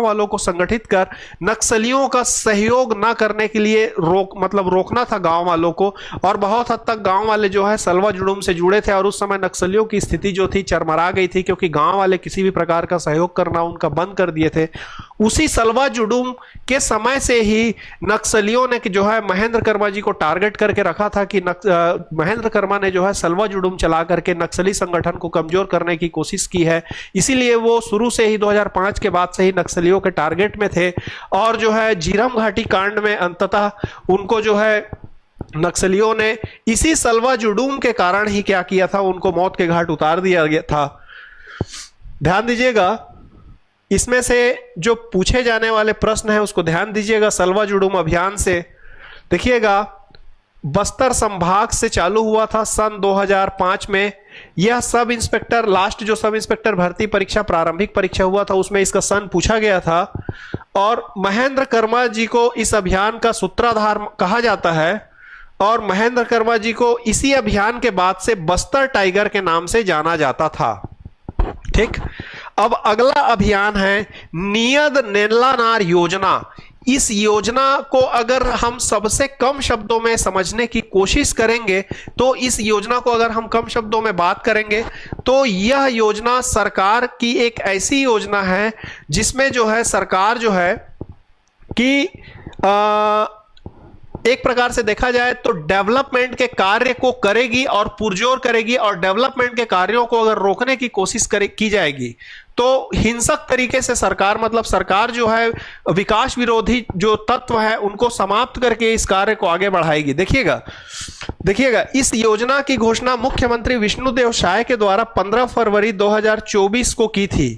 वालों को संगठित कर नक्सलियों का सहयोग ना करने के लिए रोकना था गांव वालों को। और बहुत हद तक गांव वाले जो है सलवा जुडूम से जुड़े थे और उस समय नक्सलियों की स्थिति जो थी चरमरा गई थी क्योंकि गांव वाले किसी भी प्रकार का सहयोग करना उनका बंद कर दिए थे। उसी सलवा जुडूम के समय से ही नक्सलियों ने जो है महेंद्र कर्मा जी को टारगेट करके रखा था कि महेंद्र कर्मा ने जो है सलवा जुडूम चला करके नक्सली संगठन को कमजोर करने की कोशिश की है। इसीलिए वो शुरू से ही 2005 के बाद से ही नक्सलियों के टारगेट में थे और जो है झीरम घाटी कांड में अंततः उनको जो है नक्सलियों ने इसी सलवा जुडूम के कारण ही क्या किया था, उनको मौत के घाट उतार दिया गया था। ध्यान दीजिएगा इसमें से जो पूछे जाने वाले प्रश्न है उसको ध्यान दीजिएगा। सलवा जुडूम अभियान से देखिएगा बस्तर संभाग से चालू हुआ था सन 2005 में। यह सब इंस्पेक्टर लास्ट जो सब इंस्पेक्टर भर्ती परीक्षा प्रारंभिक परीक्षा हुआ था उसमें इसका सन पूछा गया था। और महेंद्र कर्मा जी को इस अभियान का सूत्रधार कहा जाता है और महेंद्र कर्मा जी को इसी अभियान के बाद से बस्तर टाइगर के नाम से जाना जाता था। ठीक, अब अगला अभियान है नियद नेल्लानार योजना। इस योजना को अगर हम सबसे कम शब्दों में समझने की कोशिश करेंगे तो इस योजना को अगर हम कम शब्दों में बात करेंगे तो यह योजना सरकार की एक ऐसी योजना है जिसमें जो है सरकार जो है कि एक प्रकार से देखा जाए तो डेवलपमेंट के कार्य को करेगी और पुरजोर करेगी और डेवलपमेंट के कार्यों को अगर रोकने की कोशिश की जाएगी तो हिंसक तरीके से सरकार जो है विकास विरोधी जो तत्व है उनको समाप्त करके इस कार्य को आगे बढ़ाएगी। देखिएगा देखिएगा, इस योजना की घोषणा मुख्यमंत्री विष्णुदेव साय के द्वारा 15 फरवरी 2024 को की थी।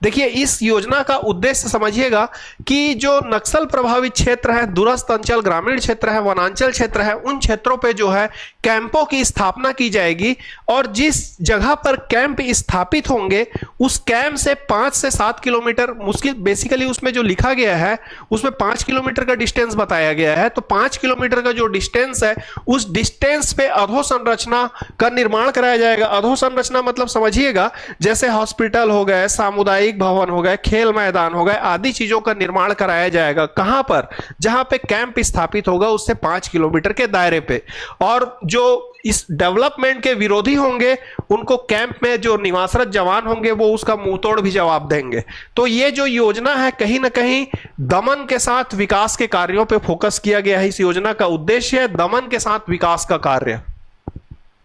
देखिए, इस योजना का उद्देश्य समझिएगा कि जो नक्सल प्रभावित क्षेत्र है, दूरस्थ अंचल, ग्रामीण क्षेत्र है, वनांचल क्षेत्र है, उन क्षेत्रों पे जो है कैंपों की स्थापना की जाएगी और जिस जगह पर कैंप स्थापित होंगे उस कैंप से 5 से 7 किलोमीटर, मुश्किल बेसिकली उसमें जो लिखा गया है उसमें 5 किलोमीटर का डिस्टेंस बताया गया है, तो 5 किलोमीटर का जो डिस्टेंस है उस डिस्टेंस पे अधोसंरचना का निर्माण कराया जाएगा। अधोसंरचना मतलब समझिएगा जैसे हॉस्पिटल हो गए, सामुदायिक भवन हो गए, खेल मैदान हो गए, आदि चीजों का निर्माण कराया जाएगा। कहां पर? जहां पे कैंप स्थापित होगा उससे 5 किलोमीटर के दायरे पे। और जो इस डेवलपमेंट के विरोधी होंगे उनको कैंप में जो निवासरत जवान होंगे वो उसका मुंहतोड़ भी जवाब देंगे। तो ये जो योजना है कहीं ना कहीं दमन के साथ विकास के कार्यों पे फोकस किया गया है। इस योजना का उद्देश्य है दमन के साथ विकास का कार्य,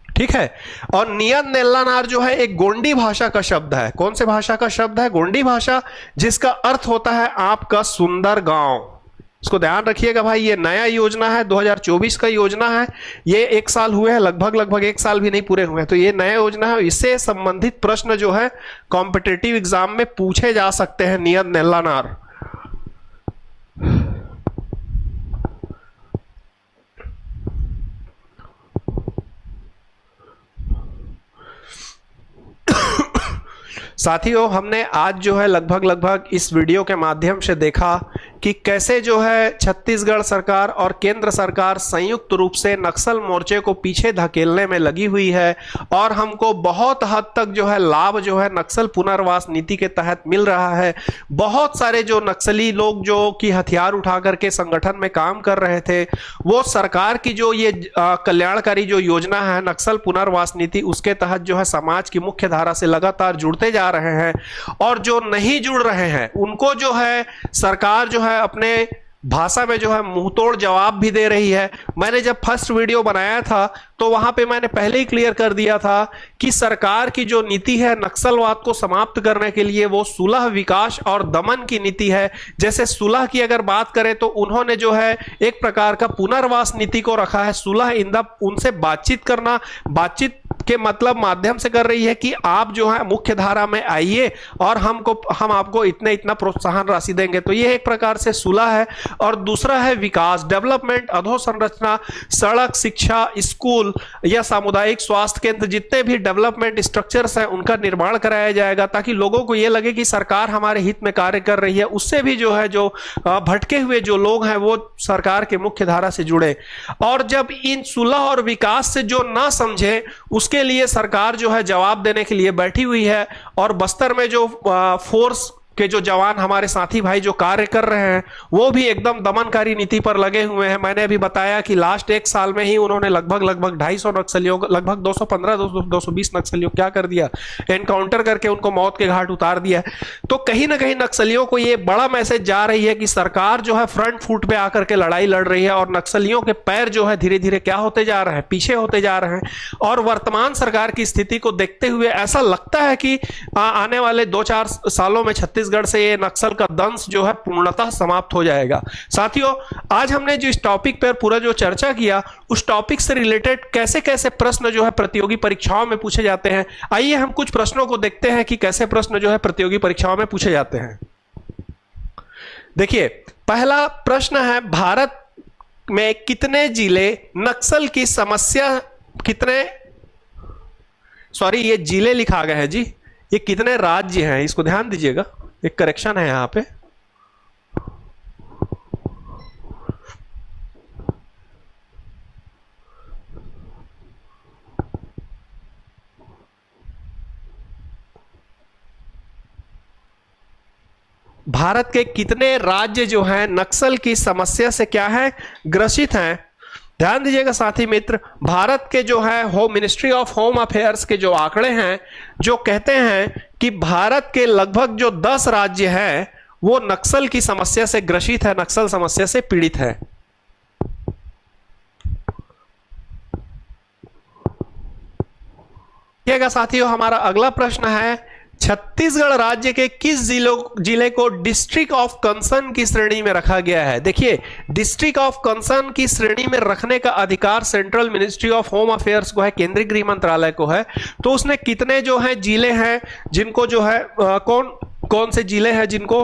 ठीक है। और नियत नेल्लानार जो है एक गोंडी भाषा का शब्द है। कौन से भाषा का शब्द है? गोंडी भाषा, जिसका अर्थ होता है आपका सुंदर गांव। इसको ध्यान रखिएगा भाई, ये नया योजना है, 2024 का योजना है। ये 1 साल हुए हैं, लगभग 1 साल भी नहीं पूरे हुए हैं, तो ये नया योजना है। इससे संबंधित प्रश्न जो है कॉम्पिटिटिव एग्जाम में पूछे जा सकते हैं। नियत नेल्लानार साथियों, हमने आज जो है लगभग इस वीडियो के माध्यम से देखा कि कैसे जो है छत्तीसगढ़ सरकार और केंद्र सरकार संयुक्त रूप से नक्सल मोर्चे को पीछे धकेलने में लगी हुई है और हमको बहुत हद तक जो है लाभ जो है नक्सल पुनर्वास नीति के तहत मिल रहा है। बहुत सारे जो नक्सली लोग जो कि हथियार उठा करके संगठन में काम कर रहे थे, वो सरकार की जो ये कल्याणकारी जो योजना है नक्सल पुनर्वास नीति, उसके तहत जो है समाज की मुख्य धारा से लगातार जुड़ते जा रहे हैं। और जो नहीं जुड़ रहे हैं उनको जो है सरकार जो है अपने भाषा में जो है मुंहतोड़ जवाब भी दे रही है। मैंने जब फर्स्ट वीडियो बनाया था तो वहां पे मैंने पहले ही क्लियर कर दिया था कि सरकार की जो नीति है नक्सलवाद को समाप्त करने के लिए वो सुलह, विकास और दमन की नीति है। जैसे सुलह की अगर बात करें तो उन्होंने जो है एक प्रकार का पुनर्वास नीति को रखा है। सुलह इन द उनसे बातचीत करना, बातचीत के मतलब माध्यम से कर रही है कि आप जो है मुख्य धारा में आइए और हम आपको इतना प्रोत्साहन राशि देंगे। तो ये एक प्रकार से सुलह है। और दूसरा है विकास, डेवलपमेंट, अधोसंरचना, सड़क, शिक्षा, स्कूल या सामुदायिक स्वास्थ्य केंद्र, जितने भी डेवलपमेंट स्ट्रक्चर्स हैं उनका निर्माण कराया जाएगा ताकि लोगों को यह लगे कि सरकार हमारे हित में कार्य कर रही है। उससे भी जो है जो भटके हुए जो लोग हैं वो सरकार के मुख्य धारा से जुड़े। और जब इन सुलह और विकास से जो ना समझे उसके लिए सरकार जो है जवाब देने के लिए बैठी हुई है। और बस्तर में जो फोर्स के जो जवान हमारे साथी भाई जो कार्य कर रहे हैं वो भी एकदम दमनकारी नीति पर लगे हुए हैं। मैंने अभी बताया कि लास्ट 1 साल में ही उन्होंने लगभग 250 नक्सलियों, लगभग 220 नक्सलियों क्या कर दिया, एनकाउंटर करके उनको मौत के घाट उतार दिया। तो कहीं ना कहीं नक्सलियों को ये बड़ा मैसेज जा रही है कि सरकार जो है फ्रंट फुट पे आकर के लड़ाई लड़ रही है और नक्सलियों के पैर जो है धीरे धीरे क्या होते जा रहे हैं, पीछे होते जा रहे हैं। और वर्तमान सरकार की स्थिति को देखते हुए ऐसा लगता है कि आने वाले 2-4 सालों में छत्तीसगढ़ से ये नक्सल का दंश जो है पूर्णतः समाप्त हो जाएगा। साथियों, आज हमने जो इस टॉपिक पर पूरा जो चर्चा किया उस टॉपिक से रिलेटेड कैसे कैसे प्रश्न जो है प्रतियोगी परीक्षाओं में पूछे जाते हैं, आइए हम कुछ प्रश्नों को देखते हैं कि कैसे प्रश्न जो है प्रतियोगी परीक्षाओं में पूछे जाते हैं। देखिए, पहला प्रश्न है, भारत में कितने जिले नक्सल की समस्या ये जिले लिखा गया है जी, ये कितने राज्य हैं, इसको ध्यान दीजिएगा, एक करेक्शन है यहां पे। भारत के कितने राज्य जो हैं नक्सल की समस्या से क्या है, ग्रसित हैं। ध्यान दीजिएगा साथी मित्र, भारत के जो है home ministry of home affairs के जो आंकड़े हैं जो कहते हैं कि भारत के लगभग जो 10 राज्य हैं वो नक्सल की समस्या से ग्रसित है, नक्सल समस्या से पीड़ित है। साथियों, हमारा अगला प्रश्न है, छत्तीसगढ़ राज्य के किस जिले को डिस्ट्रिक्ट ऑफ कंसर्न की श्रेणी में रखा गया है? देखिए, डिस्ट्रिक्ट ऑफ कंसर्न की श्रेणी में रखने का अधिकार central ministry of home affairs को है, केंद्रीय गृह मंत्रालय को है। तो उसने कितने जो है जिले हैं जिनको जो है कौन कौन से जिले हैं जिनको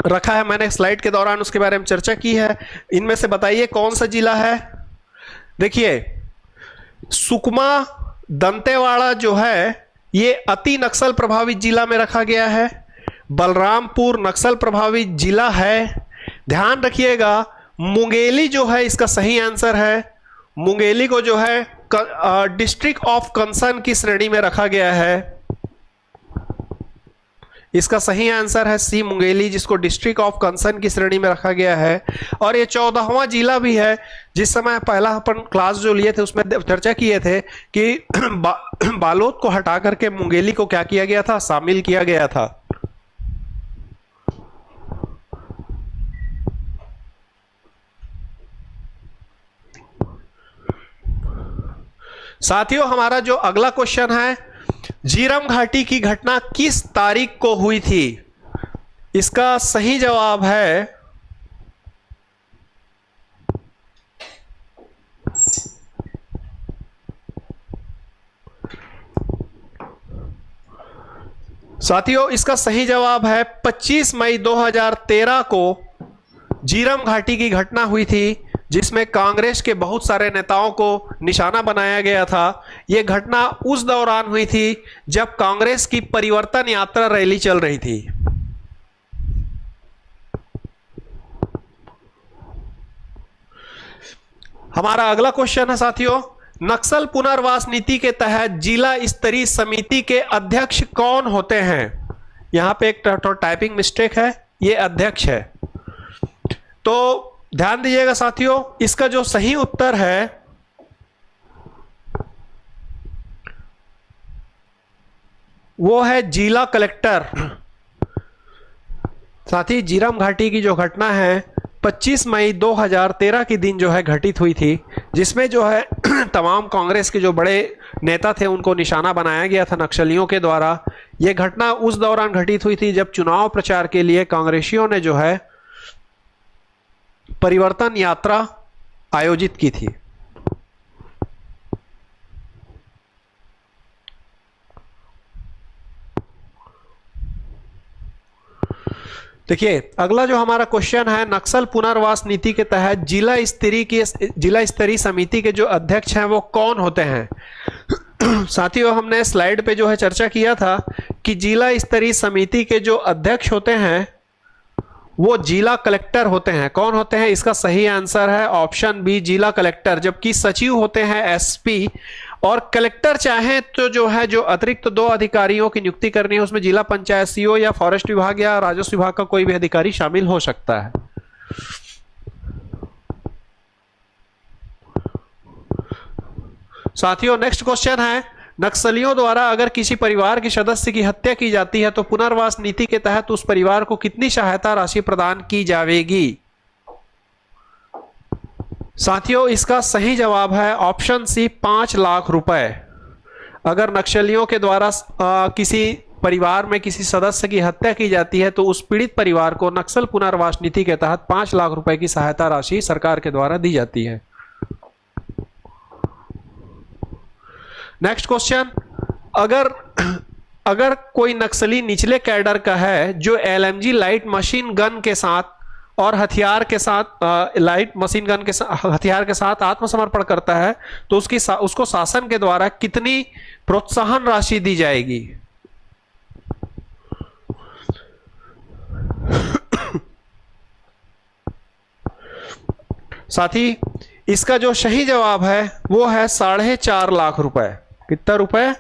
रखा है, मैंने स्लाइड के दौरान उसके बारे में चर्चा की है। इनमें से बताइए कौन सा जिला है? देखिए, सुकमा दंतेवाड़ा जो है ये अति नक्सल प्रभावित जिला में रखा गया है। बलरामपुर नक्सल प्रभावित जिला है। ध्यान रखिएगा, मुंगेली जो है इसका सही आंसर है। मुंगेली को जो है डिस्ट्रिक्ट ऑफ कंसर्न की श्रेणी में रखा गया है। इसका सही आंसर है सी, मुंगेली, जिसको डिस्ट्रिक्ट ऑफ कंसर्न की श्रेणी में रखा गया है। और ये 14वां जिला भी है। जिस समय पहला अपन क्लास जो लिए थे उसमें चर्चा किए थे कि बालोद को हटा करके मुंगेली को क्या किया गया था, शामिल किया गया था। साथियों, हमारा जो अगला क्वेश्चन है, झीरम घाटी की घटना किस तारीख को हुई थी? इसका सही जवाब है साथियों, इसका सही जवाब है 25 मई 2013 को झीरम घाटी की घटना हुई थी, जिसमें कांग्रेस के बहुत सारे नेताओं को निशाना बनाया गया था। यह घटना उस दौरान हुई थी जब कांग्रेस की परिवर्तन यात्रा रैली चल रही थी। हमारा अगला क्वेश्चन है साथियों, नक्सल पुनर्वास नीति के तहत जिला स्तरीय समिति के अध्यक्ष कौन होते हैं? यहां पे एक टाइपिंग मिस्टेक है, ये अध्यक्ष है। तो ध्यान दीजिएगा साथियों, इसका जो सही उत्तर है वो है जिला कलेक्टर। साथी, झीरम घाटी की जो घटना है 25 मई 2013 के दिन जो है घटित हुई थी, जिसमें जो है तमाम कांग्रेस के जो बड़े नेता थे उनको निशाना बनाया गया था नक्सलियों के द्वारा। यह घटना उस दौरान घटित हुई थी जब चुनाव प्रचार के लिए कांग्रेसियों ने जो है परिवर्तन यात्रा आयोजित की थी। देखिए, अगला जो हमारा क्वेश्चन है, नक्सल पुनर्वास नीति के तहत जिला स्तरीय समिति के जो अध्यक्ष हैं वो कौन होते हैं? साथियों, हमने स्लाइड पे जो है चर्चा किया था कि जिला स्तरीय समिति के जो अध्यक्ष होते हैं वो जिला कलेक्टर होते हैं। कौन होते हैं? इसका सही आंसर है ऑप्शन बी, जिला कलेक्टर। जबकि सचिव होते हैं एसपी, और कलेक्टर चाहे तो जो है जो अतिरिक्त 2 अधिकारियों की नियुक्ति करनी है उसमें जिला पंचायत सीओ या फॉरेस्ट विभाग या राजस्व विभाग का कोई भी अधिकारी शामिल हो सकता है। साथियों, नेक्स्ट क्वेश्चन है, नक्सलियों द्वारा अगर किसी परिवार के सदस्य की हत्या की जाती है तो पुनर्वास नीति के तहत उस परिवार को कितनी सहायता राशि प्रदान की जाएगी? साथियों, इसका सही जवाब है ऑप्शन सी, 5 लाख रुपए। अगर नक्सलियों के द्वारा किसी परिवार में किसी सदस्य की हत्या की जाती है तो उस पीड़ित परिवार को नक्सल पुनर्वास नीति के तहत 5 लाख रुपए की सहायता राशि सरकार के द्वारा दी जाती है। नेक्स्ट क्वेश्चन, अगर कोई नक्सली निचले कैडर का है जो एलएमजी लाइट मशीन गन के साथ और हथियार के साथ हथियार के साथ आत्मसमर्पण करता है तो उसको शासन के द्वारा कितनी प्रोत्साहन राशि दी जाएगी? साथी, इसका जो सही जवाब है वो है 4.5 लाख रुपए। कितना रुपए?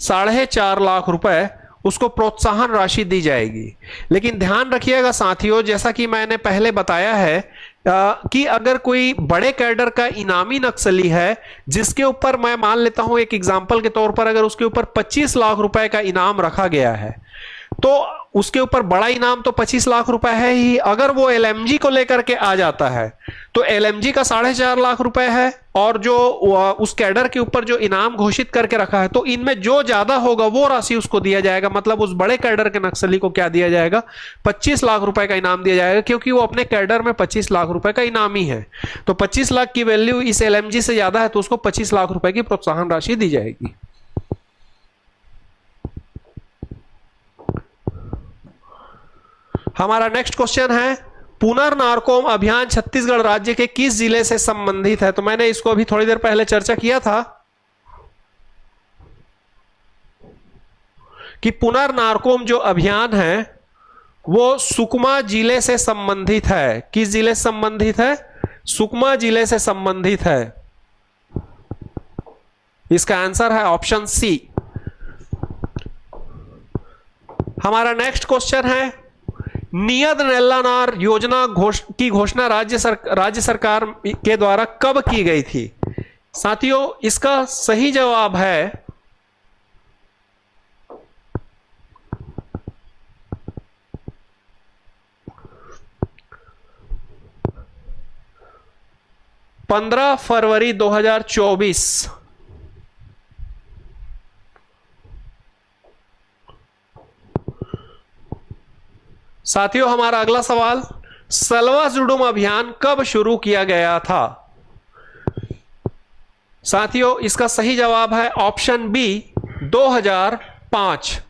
4.5 लाख रुपए उसको प्रोत्साहन राशि दी जाएगी। लेकिन ध्यान रखिएगा साथियों, जैसा कि मैंने पहले बताया है कि अगर कोई बड़े कैडर का इनामी नक्सली है जिसके ऊपर मैं मान लेता हूं एक एग्जांपल के तौर पर अगर उसके ऊपर 25 लाख रुपए का इनाम रखा गया है तो उसके ऊपर बड़ा इनाम तो 25 लाख रुपए है ही। अगर वो एलएमजी को लेकर के आ जाता है तो एलएमजी का 4.5 लाख रुपए है, और जो उस कैडर के ऊपर जो इनाम घोषित करके रखा है, तो इनमें जो ज्यादा होगा वो राशि उसको दिया जाएगा। मतलब उस बड़े कैडर के नक्सली को क्या दिया जाएगा, 25 लाख रुपए का इनाम दिया जाएगा, क्योंकि वो अपने कैडर में 25 लाख रुपए का इनामी है। तो 25 लाख की वैल्यू इस एलएमजी से ज्यादा है तो उसको 25 लाख रुपए की प्रोत्साहन राशि दी जाएगी। हमारा नेक्स्ट क्वेश्चन है, पुनर्नारकोम अभियान छत्तीसगढ़ राज्य के किस जिले से संबंधित है? तो मैंने इसको अभी थोड़ी देर पहले चर्चा किया था कि पुनर्नारकोम जो अभियान है वो सुकमा जिले से संबंधित है। किस जिले से संबंधित है? सुकमा जिले से संबंधित है। इसका आंसर है ऑप्शन सी। हमारा नेक्स्ट क्वेश्चन है, नियत नल्लानार योजना की घोषणा राज्य सरकार के द्वारा कब की गई थी? साथियों, इसका सही जवाब है 15 फरवरी 2024। साथियों, हमारा अगला सवाल, सलवा जुडुम अभियान कब शुरू किया गया था? साथियों, इसका सही जवाब है ऑप्शन बी 2005।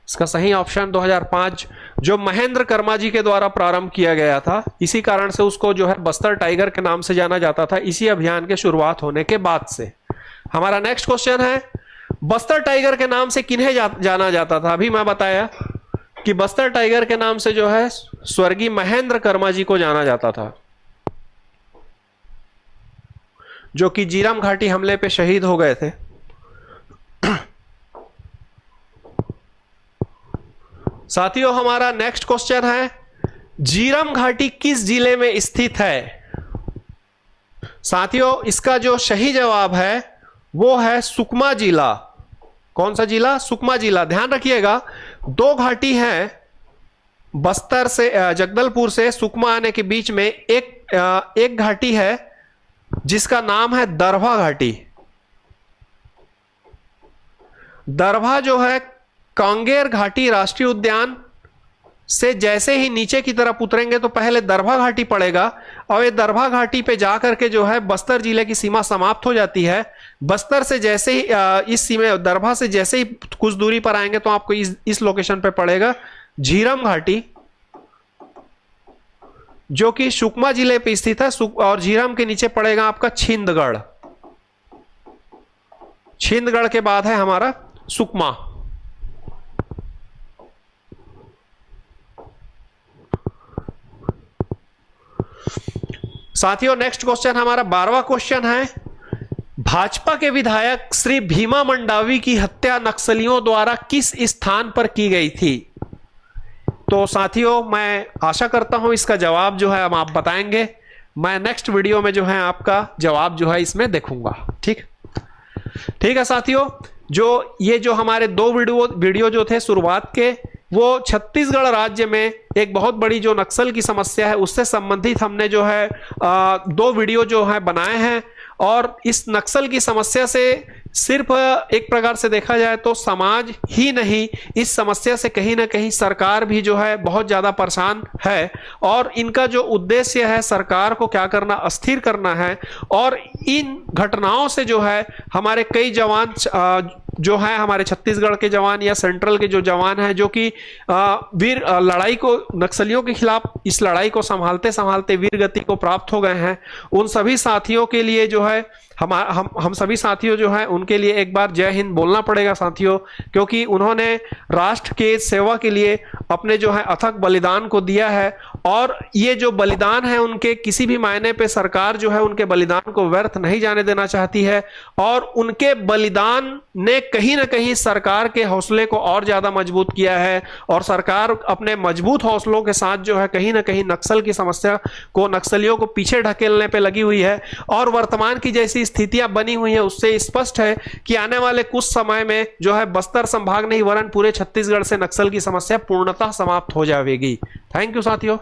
इसका सही ऑप्शन 2005, जो महेंद्र कर्मा जी के द्वारा प्रारंभ किया गया था। इसी कारण से उसको जो है बस्तर टाइगर के नाम से जाना जाता था, इसी अभियान के शुरुआत होने के बाद से। हमारा नेक्स्ट क्वेश्चन है, बस्तर टाइगर के नाम से किन्हें जाना जाता था? अभी मैं बताया कि बस्तर टाइगर के नाम से जो है स्वर्गीय महेंद्र कर्मा जी को जाना जाता था, जो कि जीरम घाटी हमले पे शहीद हो गए थे। साथियों, हमारा नेक्स्ट क्वेश्चन है, जीरम घाटी किस जिले में स्थित है? साथियों, इसका जो सही जवाब है वो है सुकमा जिला। कौन सा जिला? सुकमा जिला। ध्यान रखिएगा, दो घाटी है बस्तर से, जगदलपुर से सुकमा आने के बीच में एक घाटी है जिसका नाम है दरभा घाटी। दरभा जो है कांगेर घाटी राष्ट्रीय उद्यान से जैसे ही नीचे की तरफ उतरेंगे तो पहले दरभा घाटी पड़ेगा, और ये दरभा घाटी पे जाकर के जो है बस्तर जिले की सीमा समाप्त हो जाती है। बस्तर से जैसे ही इस सीमा दरभा से जैसे ही कुछ दूरी पर आएंगे तो आपको इस लोकेशन पे पड़ेगा झीरम घाटी, जो कि सुकमा जिले पे स्थित है। और झीरम के नीचे पड़ेगा आपका छिंदगढ़। छिंदगढ़ के बाद है हमारा सुकमा। साथियों, नेक्स्ट क्वेश्चन हमारा 12वां क्वेश्चन है, भाजपा के विधायक श्री भीमा मंडावी की हत्या नक्सलियों द्वारा किस स्थान पर की गई थी? तो साथियों, मैं आशा करता हूं इसका जवाब जो है हम आप बताएंगे। मैं नेक्स्ट वीडियो में जो है आपका जवाब जो है इसमें देखूंगा। ठीक है साथियों, जो हमारे दो वीडियो जो थे शुरुआत के, वो छत्तीसगढ़ राज्य में एक बहुत बड़ी जो नक्सल की समस्या है उससे संबंधित हमने जो है दो वीडियो जो है बनाए हैं। और इस नक्सल की समस्या से सिर्फ एक प्रकार से देखा जाए तो समाज ही नहीं, इस समस्या से कहीं ना कहीं सरकार भी जो है बहुत ज्यादा परेशान है। और इनका जो उद्देश्य है सरकार को क्या करना, अस्थिर करना है। और इन घटनाओं से जो है हमारे कई जवान जो है, हमारे छत्तीसगढ़ के जवान या सेंट्रल के जो जवान हैं, जो कि वीर लड़ाई को नक्सलियों के खिलाफ इस लड़ाई को संभालते संभालते वीर गति को प्राप्त हो गए हैं, उन सभी साथियों के लिए जो है हम सभी साथियों जो है उनके लिए एक बार जय हिंद बोलना पड़ेगा साथियों, क्योंकि उन्होंने राष्ट्र के सेवा के लिए अपने जो है अथक बलिदान को दिया है। और ये जो बलिदान है उनके, किसी भी मायने पे सरकार जो है उनके बलिदान को व्यर्थ नहीं जाने देना चाहती है। और उनके बलिदान ने कहीं ना कहीं सरकार के हौसले को और ज्यादा मजबूत किया है, और सरकार अपने मजबूत हौसलों के साथ जो है कहीं ना कहीं नक्सल की समस्या को, नक्सलियों को पीछे ढकेलने पे लगी हुई है। और वर्तमान की जैसी स्थितियां बनी हुई है उससे स्पष्ट है कि आने वाले कुछ समय में जो है बस्तर संभाग नहीं वरन पूरे छत्तीसगढ़ से नक्सल की समस्या पूर्णतः समाप्त हो जाएगी। थैंक यू साथियों।